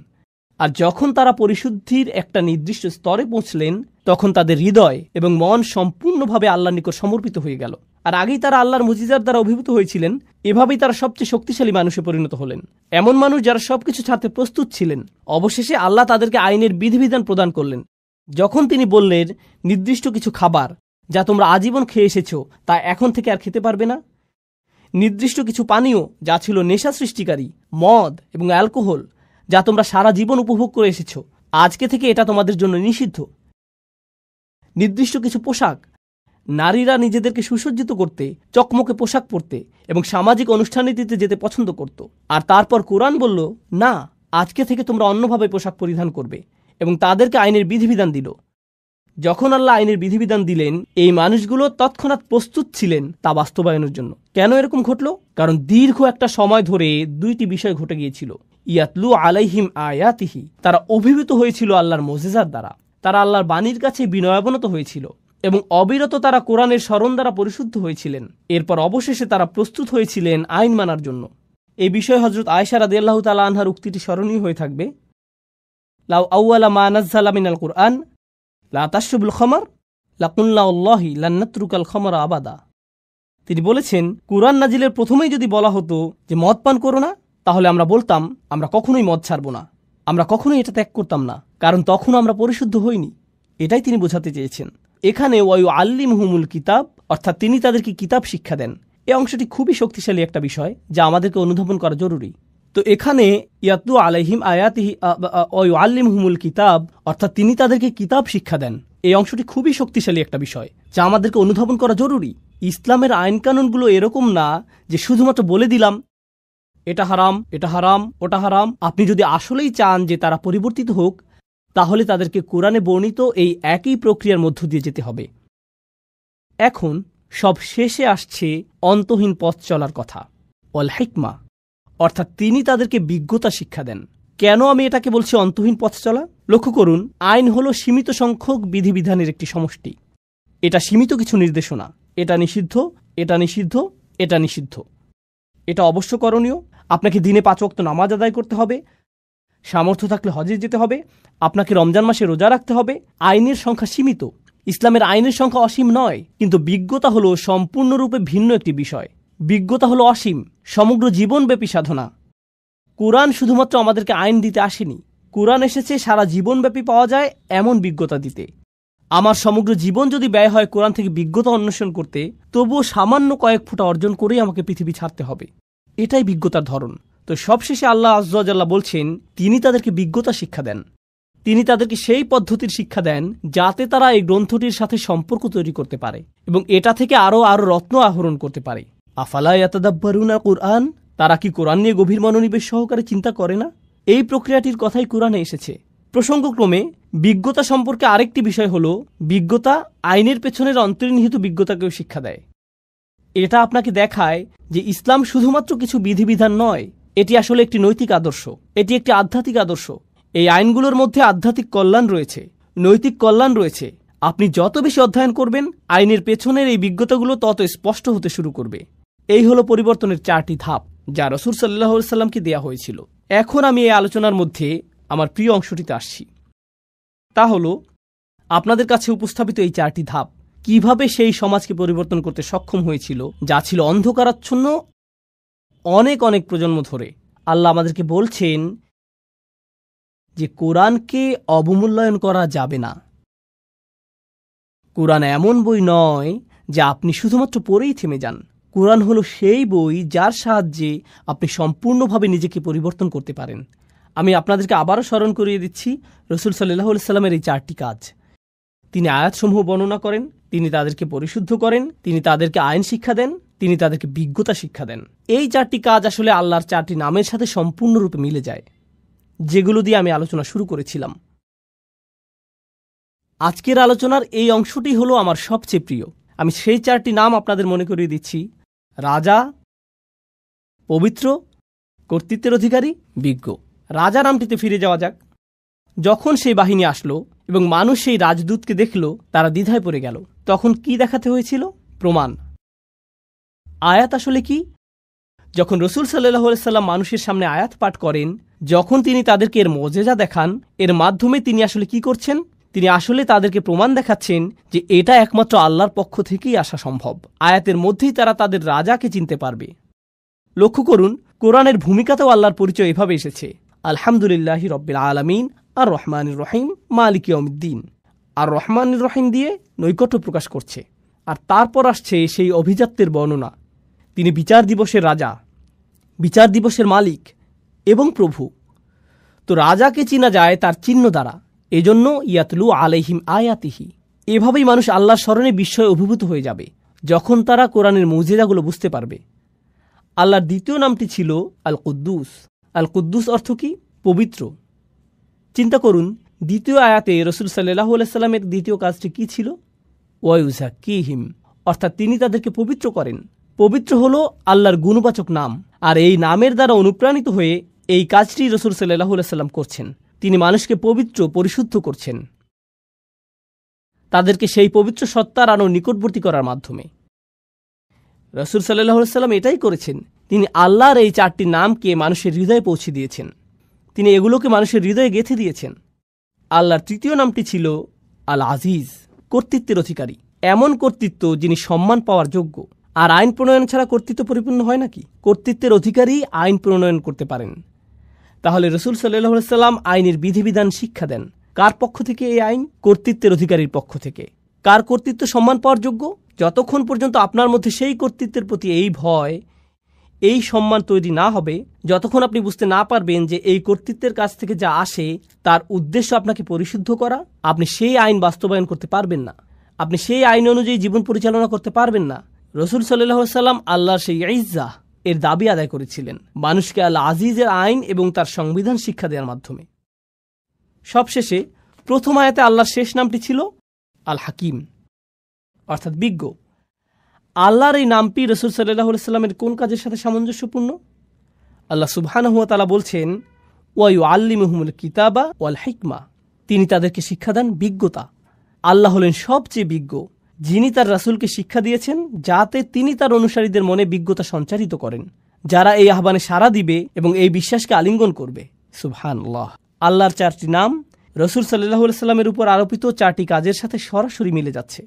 আর যখন তারা পরিশুদ্ধির একটা নির্দিষ্ট স্তরে পৌঁছলেন, তখন তাদের হৃদয় এবং মন সম্পূর্ণভাবে আল্লাহর নিকট সমর্পিত হয়ে গেল। আর আগেই তারা আল্লাহর মুজিজার দ্বারা অভিভূত হয়েছিলেন। এভাবেই তারা সবচেয়ে শক্তিশালী মানুষে পরিণত হলেন, এমন মানুষ যারা সবকিছু ছাড়তে প্রস্তুত ছিলেন। অবশেষে আল্লাহ তাদেরকে আইনের বিধিবিধান প্রদান করলেন। যখন তিনি বললেন, নির্দিষ্ট কিছু খাবার যা তোমরা আজীবন খেয়ে এসেছো তা এখন থেকে আর খেতে পারবে না, নির্দিষ্ট কিছু পানীয় যা ছিল নেশা সৃষ্টিকারী, মদ এবং অ্যালকোহল, যা তোমরা সারা জীবন উপভোগ করে এসেছো, আজকে থেকে এটা তোমাদের জন্য নিষিদ্ধ, নির্দিষ্ট কিছু পোশাক, নারীরা নিজেদেরকে সুসজ্জিত করতে, চকমকে পোশাক পরতে এবং সামাজিক অনুষ্ঠানীতিতে যেতে পছন্দ করত। আর তারপর কোরআন বলল, না, আজকে থেকে তোমরা অন্যভাবে পোশাক পরিধান করবে এবং তাদেরকে আইনের বিধিবিধান দিল। যখন আল্লাহ আইনের বিধিবিধান দিলেন, এই মানুষগুলো তৎক্ষণাৎ প্রস্তুত ছিলেন তা বাস্তবায়নের জন্য। কেন এরকম ঘটল? কারণ দীর্ঘ একটা সময় ধরে দুইটি বিষয় ঘটে গিয়েছিল। ইয়াতলু আলাইহিম আয়াতিহি, তারা অভিভূত হয়েছিল আল্লাহর মুজিজার দ্বারা, তারা আল্লাহর বাণীর কাছে বিনয়াবনত হয়েছিল এবং অবিরত তারা কোরআনের স্মরণ দ্বারা পরিশুদ্ধ হয়েছিলেন। এরপর অবশেষে তারা প্রস্তুত হয়েছিলেন আইন মানার জন্য। এই বিষয়ে হযরত আয়েশা রাদিয়াল্লাহু তাআলা আনহার উক্তিটি স্মরণীয় হয়ে থাকবে, লাউ আউয়ালা মা নাযালা মিনাল কুরআন লা তাশরবুল খামর লাকুল্লা আল্লাহি লান নাতরুকাল খামরা আবাদা। তিনি বলেছেন, কুরআন নাজিলের প্রথমেই যদি বলা হতো যে মদ পান করো না, তাহলে আমরা বলতাম আমরা কখনোই মদ ছাড়ব না, আমরা কখনোই এটা ত্যাগ করতাম না, কারণ তখন আমরা পরিশুদ্ধ হইনি। এটাই তিনি বোঝাতে চেয়েছেন। এখানে ওয়ায়ু আল্লিমহুমুল কিতাব, অর্থাৎ তিনি তাদেরকে কিতাব শিক্ষা দেন, এই অংশটি খুবই শক্তিশালী একটা বিষয় যা আমাদেরকে অনুধাবন করা জরুরি। তো এখানে ইয়াতলু আলাইহিম আয়াতিহি ওয়ায়ু আল্লিমহুমুল কিতাব, অর্থাৎ তিনি তাদেরকে কিতাব শিক্ষা দেন, এই অংশটি খুবই শক্তিশালী একটা বিষয় যা আমাদেরকে অনুধাবন করা জরুরি। ইসলামের আইন কানুনগুলো এরকম না যে শুধুমাত্র বলে দিলাম এটা হারাম, এটা হারাম, ওটা হারাম। আপনি যদি আসলেই চান যে তারা পরিবর্তিত হোক, তাহলে তাদেরকে কোরআনে বর্ণিত এই একই প্রক্রিয়ার মধ্য দিয়ে যেতে হবে। এখন সব শেষে আসছে অন্তহীন পথ চলার কথা, ওয়াল হিকমা, অর্থাৎ তিনি তাদেরকে বিজ্ঞতা শিক্ষা দেন। কেন আমি এটাকে বলছি অন্তহীন পথ চলা? লক্ষ্য করুন, আইন হলো সীমিত সংখ্যক বিধিবিধানের একটি সমষ্টি। এটা সীমিত কিছু নির্দেশনা, এটা নিষিদ্ধ, এটা নিষিদ্ধ, এটা নিষিদ্ধ, এটা অবশ্য করণীয়। আপনাকে দিনে 5 ওয়াক্ত নামাজ আদায় করতে হবে, সামর্থ্য থাকলে হজে যেতে হবে, আপনাকে রমজান মাসে রোজা রাখতে হবে। আইনের সংখ্যা সীমিত। ইসলামের আইনের সংখ্যা অসীম নয়, কিন্তু বিজ্ঞতা হলো সম্পূর্ণরূপে ভিন্ন একটি বিষয়। বিজ্ঞতা হলো অসীম, সমগ্র জীবনব্যাপী সাধনা। কুরআন শুধুমাত্র আমাদেরকে আইন দিতে আসেনি, কুরআন এসেছে সারা জীবনব্যাপী পাওয়া যায় এমন বিজ্ঞতা দিতে। আমার সমগ্র জীবন যদি ব্যয় হয় কোরআন থেকে বিজ্ঞতা অন্বেষণ করতে, তবুও সামান্য কয়েক ফোঁটা অর্জন করেই আমাকে পৃথিবী ছাড়তে হবে। এটাই বিজ্ঞতার ধরন। তো সবশেষে আল্লাহ আযজা ওয়া জাল্লা বলছেন, তিনি তাদেরকে বিজ্ঞতা শিক্ষা দেন, তিনি তাদেরকে সেই পদ্ধতির শিক্ষা দেন যাতে তারা এই গ্রন্থটির সাথে সম্পর্ক তৈরি করতে পারে এবং এটা থেকে আরও রত্ন আহরণ করতে পারে। আফালা ইয়াতাদাব্বারুনা কুরআন, তারা কি কোরআন নিয়ে গভীর মনোনিবেশ সহকারে চিন্তা করে না? এই প্রক্রিয়াটির কথাই কুরআনে এসেছে। প্রসঙ্গক্রমে বিজ্ঞতা সম্পর্কে আরেকটি বিষয় হলো, বিজ্ঞতা আইনের পেছনের অন্তর্নিহিত বিজ্ঞতাকেও শিক্ষা দেয়। এটা আপনাকে দেখায় যে ইসলাম শুধুমাত্র কিছু বিধিবিধান নয়, এটি আসলে একটি নৈতিক আদর্শ, এটি একটি আধ্যাত্মিক আদর্শ। এই আইনগুলোর মধ্যে আধ্যাত্মিক কল্যাণ রয়েছে, নৈতিক কল্যাণ রয়েছে। আপনি যত বেশি অধ্যয়ন করবেন, আইনের পেছনের এই বিজ্ঞতাগুলো তত স্পষ্ট হতে শুরু করবে। এই হলো পরিবর্তনের 4টি ধাপ যা রাসূল সাল্লাল্লাহু আলাইহি ওয়াসাল্লামকে দেয়া হয়েছিল। এখন আমি এই আলোচনার মধ্যে আমার প্রিয় অংশটিতে আসছি। তা হলো আপনাদের কাছে উপস্থাপিত এই 4টি ধাপ কিভাবে সেই সমাজকে পরিবর্তন করতে সক্ষম হয়েছিল যা ছিল অন্ধকারাচ্ছন্ন অনেক অনেক প্রজন্ম ধরে। আল্লাহ আমাদেরকে বলছেন যে কোরআনকে অবমূল্যায়ন করা যাবে না। কোরআন এমন বই নয় যা আপনি শুধুমাত্র পড়েই থেমে যান। কোরআন হলো সেই বই যার সাহায্যে আপনি সম্পূর্ণভাবে নিজেকে পরিবর্তন করতে পারেন। আমি আপনাদেরকে আবারও স্মরণ করিয়ে দিচ্ছি রাসূল সাল্লাল্লাহু আলাইহি ওয়াসাল্লামের এই 4টি কাজ। তিনি আয়াতসমূহ বর্ণনা করেন, তিনি তাদেরকে পরিশুদ্ধ করেন, তিনি তাদেরকে আইন শিক্ষা দেন, তিনি তাদেরকে বিজ্ঞতা শিক্ষা দেন। এই 4টি কাজ আসলে আল্লাহর 4টি নামের সাথে সম্পূর্ণরূপে মিলে যায়, যেগুলো দিয়ে আমি আলোচনা শুরু করেছিলাম। আজকের আলোচনার এই অংশটি হলো আমার সবচেয়ে প্রিয়। আমি সেই 4টি নাম আপনাদের মনে করিয়ে দিচ্ছি: রাজা, পবিত্র, কর্তৃত্বের অধিকারী, বিজ্ঞ। রাজা নামটিতে ফিরে যাওয়া যাক। যখন সেই বাহিনী আসলো এবং মানুষ সেই রাজদূতকে দেখল, তারা দ্বিধায় পড়ে গেল। তখন কি দেখাতে হয়েছিল? প্রমাণ। আয়াত আসলে কি? যখন রাসূল সাল্লাল্লাহু আলাইহি ওয়াসাল্লাম মানুষের সামনে আয়াত পাঠ করেন, যখন তিনি তাদেরকে এর মুজিজা দেখান, এর মাধ্যমে তিনি আসলে কি করছেন? তিনি আসলে তাদেরকে প্রমাণ দেখাচ্ছেন যে এটা একমাত্র আল্লাহর পক্ষ থেকেই আসা সম্ভব। আয়াতের মধ্যেই তারা তাদের রাজাকে চিনতে পারবে। লক্ষ্য করুন, কোরআনের ভূমিকাতেও আল্লাহর পরিচয় এভাবে এসেছে: আলহামদুলিল্লাহি রব্বিল আলামিন, আর রহমানির রহিম, মালিক ইয়াউমিদ্দিন। আর রহমানির রহিম দিয়ে নৈকট্য প্রকাশ করছে। আর তারপর আসছে সেই অভিজাত্যের বর্ণনা। তিনি বিচার দিবসের রাজা, বিচার দিবসের মালিক এবং প্রভু। তো রাজাকে চিনা যায় তার চিহ্ন দ্বারা। এজন্য ইয়াতলু আলাইহিম আয়াতিহি। এভাবেই মানুষ আল্লাহর স্মরণে বিস্ময়ে অভিভূত হয়ে যাবে যখন তারা কোরআনের মুজিজাগুলো বুঝতে পারবে। আল্লাহর দ্বিতীয় নামটি ছিল আল কুদ্দুস। আল কুদ্দুস অর্থ কি? পবিত্র। চিন্তা করুন, দ্বিতীয় আয়াতে রাসূল সাল্লাল্লাহু আলাইহি সাল্লামের দ্বিতীয় কাজটি কি ছিল? ওয়ায়ুযাক্কিহিম, অর্থাৎ তিনি তাদেরকে পবিত্র করেন। পবিত্র হলো আল্লাহর গুণবাচক নাম, আর এই নামের দ্বারা অনুপ্রাণিত হয়ে এই কাজটি রাসূল সাল্লাল্লাহু আলাইহি সাল্লাম করছেন। তিনি মানুষকে পবিত্র, পরিশুদ্ধ করছেন, তাদেরকে সেই পবিত্র সত্তার আরও নিকটবর্তী করার মাধ্যমে। রাসূল সাল্লাল্লাহু আলাইহি সাল্লাম এটাই করেছেন। তিনি আল্লাহর এই 4টি নামকে মানুষের হৃদয়ে পৌঁছে দিয়েছেন। তিনি এগুলোকে মানুষের হৃদয়ে গেঁথে দিয়েছেন। আল্লাহর তৃতীয় নামটি ছিল আল আজিজ, কর্তৃত্বের অধিকারী। এমন কর্তৃত্ব যিনি সম্মান পাওয়ার যোগ্য। আর আইন প্রণয়ন ছাড়া কর্তৃত্ব পরিপূর্ণ হয় নাকি? কর্তৃত্বের অধিকারী আইন প্রণয়ন করতে পারেন। তাহলে রাসূল সাল্লাল্লাহু আলাইহি সাল্লাম আইনের বিধিবিধান শিক্ষা দেন। কার পক্ষ থেকে এই আইন? কর্তৃত্বের অধিকারীর পক্ষ থেকে। কার কর্তৃত্ব সম্মান পাওয়ার যোগ্য? যতক্ষণ পর্যন্ত আপনার মধ্যে সেই কর্তৃত্বের প্রতি এই ভয়, এই সম্মান তৈরি না হবে, যতক্ষণ আপনি বুঝতে না পারবেন যে এই কর্তৃত্বের কাছ থেকে যা আসে তার উদ্দেশ্য আপনাকে পরিশুদ্ধ করা, আপনি সেই আইন বাস্তবায়ন করতে পারবেন না। আপনি সেই আইন অনুযায়ী জীবন পরিচালনা করতে পারবেন না। রাসূল সাল্লাল্লাহু আলাইহি সাল্লাম আল্লাহর সেই ইজ্জাহ এর দাবি আদায় করেছিলেন মানুষকে আল আজিজের আইন এবং তার সংবিধান শিক্ষা দেওয়ার মাধ্যমে। সবশেষে প্রথম আয়াতে আল্লাহর শেষ নামটি ছিল আল হাকিম, অর্থাৎ বিজ্ঞ। আল্লাহর এই নামটি রাসূল সাল্লাল্লাহু আলাইহি সাল্লামের কোন কাজের সাথে সামঞ্জস্যপূর্ণ? আল্লাহ সুবহানাহু ওয়া তাআলা বলছেন, ওয়া ইউআল্লিমুহুমুল কিতাবা ওয়াল হিকমা, তিনি তাদেরকে শিক্ষা দেন বিজ্ঞতা। আল্লাহ হলেন সবচেয়ে বিজ্ঞ, যিনি তার রাসূলকে শিক্ষা দিয়েছেন যাতে তিনি তার অনুসারীদের মনে বিজ্ঞতা সঞ্চারিত করেন, যারা এই আহ্বানে সাড়া দিবে এবং এই বিশ্বাসকে আলিঙ্গন করবে। সুবহানাল্লাহ। আল্লাহর 4টি নাম রাসূল সাল্লাল্লাহু আলাইহি সাল্লামের উপর আরোপিত 4টি কাজের সাথে সরাসরি মিলে যাচ্ছে।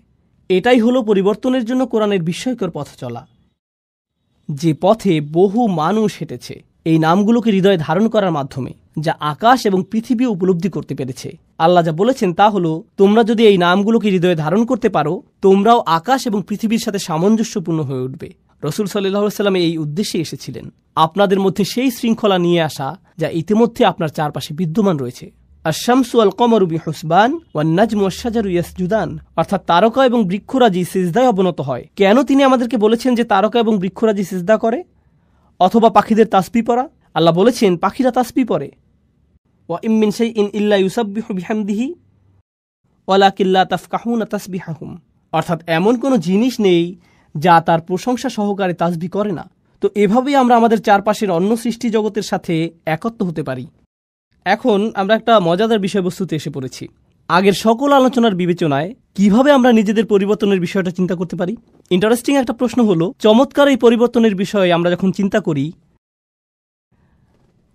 এটাই হলো পরিবর্তনের জন্য কোরআনের বিস্ময়কর পথ চলা, যে পথে বহু মানুষ হেঁটেছে এই নামগুলোকে হৃদয়ে ধারণ করার মাধ্যমে, যা আকাশ এবং পৃথিবী উপলব্ধি করতে পেরেছে। আল্লাহ যা বলেছেন তা হলো, তোমরা যদি এই নামগুলোকে হৃদয়ে ধারণ করতে পারো, তোমরাও আকাশ এবং পৃথিবীর সাথে সামঞ্জস্যপূর্ণ হয়ে উঠবে। রাসূল সাল্লাল্লাহু আলাইহি সাল্লাম এই উদ্দেশ্যে এসেছিলেন, আপনাদের মধ্যে সেই শৃঙ্খলা নিয়ে আসা যা ইতিমধ্যে আপনার চারপাশে বিদ্যমান রয়েছে। আশ-শামসু ওয়াল কমারু বিহুসবান ওয়ান নাজমু ওয়াশ-শাজারু ইয়াসজুদান, অর্থাৎ তারকা এবং বৃক্ষরাজি সিজদায় অবনত হয়। কেন তিনি আমাদেরকে বলেছেন যে তারকা এবং বৃক্ষরাজি সিজদা করে? অথবা পাখিদের তাসবিহ পড়া? আল্লাহ বলেছেন পাখিরা তাসবিহ পড়ে। ওয়া ইম মিন শাইইন ইল্লা ইউসাব্বিহু বিহামদিহি ওয়ালাকিন লা তাফকাহুনা তাসবিহাহুম, অর্থাৎ এমন কোনো জিনিস নেই যা তার প্রশংসা সহকারে তাসবিহ করে না। তো এভাবেই আমরা আমাদের চারপাশের অন্য সৃষ্টি জগতের সাথে একত্র হতে পারি। এখন আমরা একটা মজাদার বিষয়বস্তুতে এসে পড়েছি। আগের সকল আলোচনার বিবেচনায় কিভাবে আমরা নিজেদের পরিবর্তনের বিষয়টা চিন্তা করতে পারি? ইন্টারেস্টিং একটা প্রশ্ন হলো, চমৎকার এই পরিবর্তনের বিষয়ে আমরা যখন চিন্তা করি,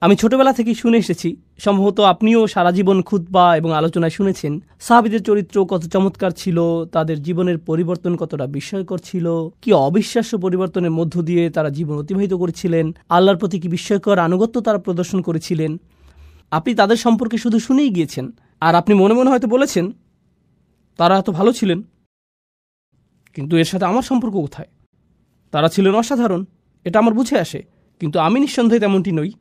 আমি ছোটবেলা থেকেই শুনে এসেছি, সম্ভবত আপনিও সারা জীবন খুতবা এবং আলোচনায় শুনেছেন, সাহাবীদের চরিত্র কত চমৎকার ছিল, তাদের জীবনের পরিবর্তন কতটা বিস্ময়কর ছিল, কি অবিশ্বাস্য পরিবর্তনের মধ্য দিয়ে তারা জীবন অতিবাহিত করেছিলেন, আল্লাহর প্রতি কি বিস্ময়কর আনুগত্য তারা প্রদর্শন করেছিলেন। আপনি তাদের সম্পর্কে শুধু শুনেই গিয়েছেন, আর আপনি মনে মনে হয়তো বলেছেন তারা এত ভালো ছিলেন, কিন্তু এর সাথে আমার সম্পর্ক কোথায়? তারা ছিলেন অসাধারণ, এটা আমার বুঝে আসে, কিন্তু আমি নিঃসন্দেহে তেমনটি নই।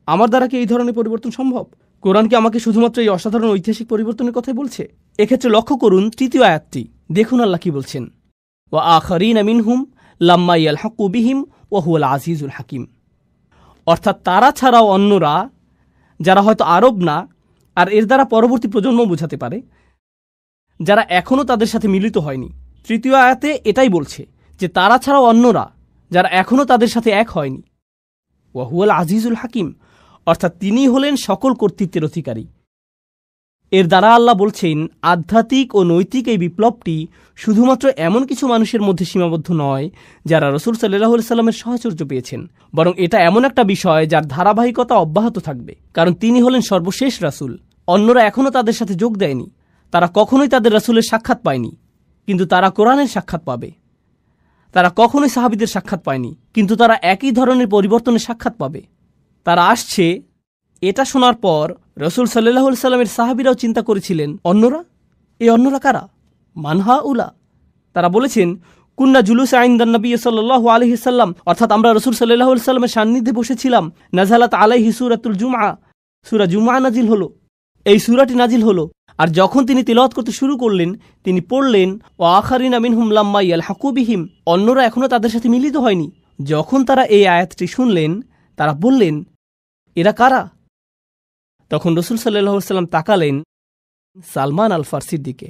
আমার দ্বারা কি এই ধরনের পরিবর্তন সম্ভব? কোরআন কি আমাকে শুধুমাত্র এই অসাধারণ ঐতিহাসিক পরিবর্তনের কথাই বলছে? এক্ষেত্রে লক্ষ্য করুন তৃতীয় আয়াতটি। দেখুন আল্লাহ কি বলছেন, ওয়া আখারিনা মিনহুম লাম্মা ইয়ালহাকু বিহিম ওয়া হুয়াল আজিজুল হাকিম, অর্থাৎ তারা ছাড়াও অন্যরা, যারা হয়তো আরব না, আর এর দ্বারা পরবর্তী প্রজন্ম বোঝাতে পারে, যারা এখনও তাদের সাথে মিলিত হয়নি। তৃতীয় আয়াতে এটাই বলছে যে তারা ছাড়াও অন্যরা, যারা এখনও তাদের সাথে এক হয়নি। ওয়া হুয়াল আজিজুল হাকিম, অর্থাৎ তিনি হলেন সকল কর্তৃত্বের অধিকারী। এর দ্বারা আল্লাহ বলছেন আধ্যাত্মিক ও নৈতিক এই বিপ্লবটি শুধুমাত্র এমন কিছু মানুষের মধ্যে সীমাবদ্ধ নয় যারা রাসূল সাল্লাল্লাহু আলাইহি সাল্লামের সাহচর্য পেয়েছেন, বরং এটা এমন একটা বিষয় যার ধারাবাহিকতা অব্যাহত থাকবে, কারণ তিনি হলেন সর্বশেষ রাসূল। অন্যরা এখনও তাদের সাথে যোগ দেয়নি, তারা কখনোই তাদের রাসূলের সাক্ষাৎ পায়নি, কিন্তু তারা কোরআনের সাক্ষাৎ পাবে। তারা কখনোই সাহাবীদের সাক্ষাৎ পায়নি, কিন্তু তারা একই ধরনের পরিবর্তনের সাক্ষাৎ পাবে। তারা আসছে। এটা শোনার পর রাসূল সাল্লাল্লাহু আলাইহি সাল্লামের সাহাবীরাও চিন্তা করেছিলেন, অন্যরা? এই অন্যরা কারা? মানহা উলা। তারা বলেছেন, কুন্না জুলুসা ইনদান নবী সাল্লাল্লাহু আলাইহি সাল্লাম, অর্থাৎ আমরা রাসূল সাল্লাল্লাহু আলাইহি সাল্লামের সান্নিধ্যে বসেছিলাম। নাযালাত আলাইহি সূরাতুল জুমআ, সূরা জুমআ নাজিল হলো। এই সূরাটি নাজিল হলো, আর যখন তিনি তিলাওয়াত করতে শুরু করলেন, তিনি পড়লেন, ওয়া আখারিনা মিনহুম লাম্মা ইয়ালহাকু বিহিম, অন্যরা এখনও তাদের সাথে মিলিত হয়নি। যখন তারা এই আয়াতটি শুনলেন, তারা বললেন, এরা কারা? তখন রাসূল সাল্লাল্লাহু আলাইহি সাল্লাম তাকালেন সালমান আল ফার্সির দিকে।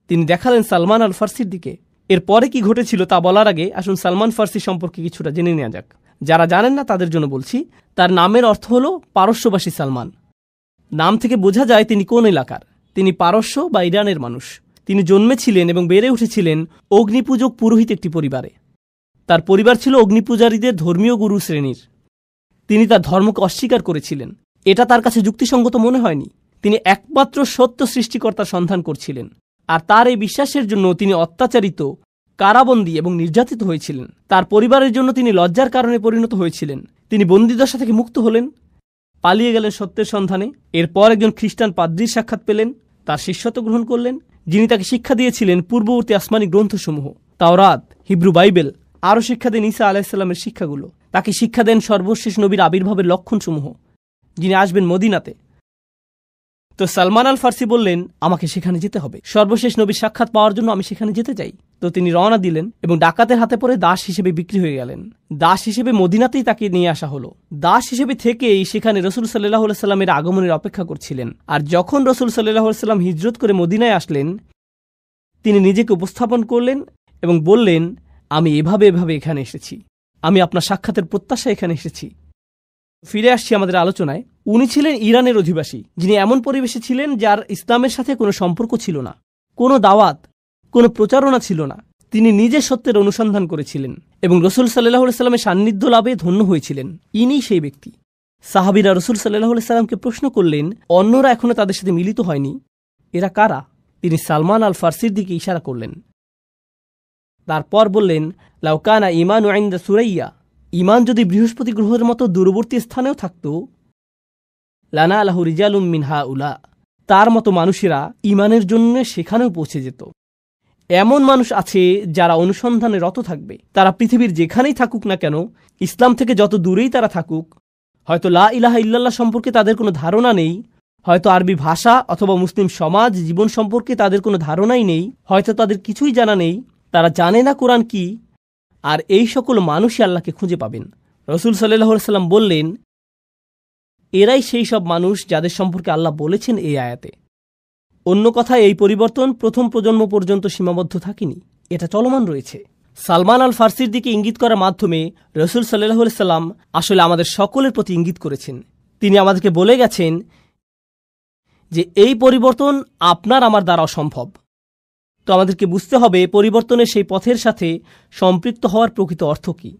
তিনি দেখালেন সালমান আল ফার্সির দিকে। এরপরে কি ঘটেছিল তা বলার আগে আসুন সালমান ফার্সি সম্পর্কে কিছুটা জেনে নেওয়া যাক। যারা জানেন না তাদের জন্য বলছি, তার নামের অর্থ হল পারস্যবাসী সালমান। নাম থেকে বোঝা যায় তিনি কোন এলাকার। তিনি পারস্য বা ইরানের মানুষ। তিনি জন্মেছিলেন এবং বেড়ে উঠেছিলেন অগ্নিপূজক পুরোহিত একটি পরিবারে। তার পরিবার ছিল অগ্নিপূজারীদের ধর্মীয় গুরু শ্রেণীর। তিনি তার ধর্মকে অস্বীকার করেছিলেন। এটা তার কাছে যুক্তিসঙ্গত মনে হয়নি। তিনি একমাত্র সত্য সৃষ্টিকর্তার সন্ধান করছিলেন, আর তার এই বিশ্বাসের জন্য তিনি অত্যাচারিত, কারাবন্দী এবং নির্যাতিত হয়েছিলেন। তার পরিবারের জন্য তিনি লজ্জার কারণে পরিণত হয়েছিলেন। তিনি বন্দিদশা থেকে মুক্ত হলেন, পালিয়ে গেলেন সত্যের সন্ধানে। এরপর একজন খ্রিস্টান পাদ্রীর সাক্ষাৎ পেলেন, তার শিষ্যত্ব গ্রহণ করলেন, যিনি তাকে শিক্ষা দিয়েছিলেন পূর্ববর্তী আসমানি গ্রন্থসমূহ, তাওরাত, হিব্রু বাইবেল। আরও শিক্ষা দেন ঈসা আলাইহিসসালামের শিক্ষাগুলো। তাকে শিক্ষা দেন সর্বশেষ নবীর আবির্ভাবের লক্ষণসমূহ, যিনি আসবেন মদিনাতে। তো সালমান আল ফার্সি বললেন, আমাকে সেখানে যেতে হবে, সর্বশেষ নবীর সাক্ষাৎ পাওয়ার জন্য আমি সেখানে যেতে চাই। তো তিনি রওনা দিলেন এবং ডাকাতের হাতে পড়ে দাস হিসেবে বিক্রি হয়ে গেলেন। দাস হিসেবে মদিনাতেই তাকে নিয়ে আসা হলো। দাস হিসেবে থেকেই সেখানে রসুল সাল্লাল্লাহু আলাইহি সাল্লামের আগমনের অপেক্ষা করছিলেন। আর যখন রসুল সাল্লাল্লাহু আলাইহি সাল্লাম হিজরত করে মদিনায় আসলেন, তিনি নিজেকে উপস্থাপন করলেন এবং বললেন, আমি এভাবে এখানে এসেছি, আমি আপনার সাক্ষাতের প্রত্যাশা এখানে এসেছি। ফিরে আসছি আমাদের আলোচনায়। উনি ছিলেন ইরানের অধিবাসী, যিনি এমন পরিবেশে ছিলেন যার ইসলামের সাথে কোনো সম্পর্ক ছিল না, কোনো দাওয়াত, কোনো প্রচারণা ছিল না। তিনি নিজে সত্যের অনুসন্ধান করেছিলেন এবং রসুল সাল্লাল্লাহু আলাইহি সাল্লামের সান্নিধ্য লাভে ধন্য হয়েছিলেন। ইনি সেই ব্যক্তি। সাহাবীরা রসুল সাল্লাল্লাহু আলাইহি সাল্লামকে প্রশ্ন করলেন, অন্যরা এখনো তাদের সাথে মিলিত হয়নি, এরা কারা? তিনি সালমান আল ফার্সির দিকে ইশারা করলেন। তারপর বললেন, লাউ কানা ঈমানু ইনদা সুরাইয়া, ঈমান যদি বৃহস্পতি গ্রহের মতো দূরবর্তী স্থানেও থাকত, লানালাহু রিজালুম মিন হাউলা, তার মতো মানুষেরা ঈমানের জন্য সেখানেও পৌঁছে যেত। এমন মানুষ আছে যারা অনুসন্ধানে রত থাকবে। তারা পৃথিবীর যেখানেই থাকুক না কেন, ইসলাম থেকে যত দূরেই তারা থাকুক, হয়তো লা ইলাহা ইল্লাল্লাহ সম্পর্কে তাদের কোনো ধারণা নেই, হয়তো আরবি ভাষা অথবা মুসলিম সমাজ জীবন সম্পর্কে তাদের কোনো ধারণাই নেই, হয়তো তাদের কিছুই জানা নেই, তারা জানে না কোরআন কি, আর এই সকল মানুষই আল্লাহকে খুঁজে পাবেন। রসুল সাল্লাল্লাহু আলাইহি সাল্লাম বললেন, এরাই সেই সব মানুষ যাদের সম্পর্কে আল্লাহ বলেছেন এই আয়াতে। অন্য কথায়, এই পরিবর্তন প্রথম প্রজন্ম পর্যন্ত সীমাবদ্ধ থাকেনি, এটা চলমান রয়েছে। সালমান আল ফার্সির দিকে ইঙ্গিত করার মাধ্যমে রসুল সাল্লাল্লাহু আলাইহি সাল্লাম আসলে আমাদের সকলের প্রতি ইঙ্গিত করেছেন। তিনি আমাদেরকে বলে গেছেন যে এই পরিবর্তন আপনার আমার দ্বারা অসম্ভব। তো আমাদেরকে বুঝতে হবে পরিবর্তনের সেই পথের সাথে সম্পৃক্ত হওয়ার প্রকৃত অর্থ কী।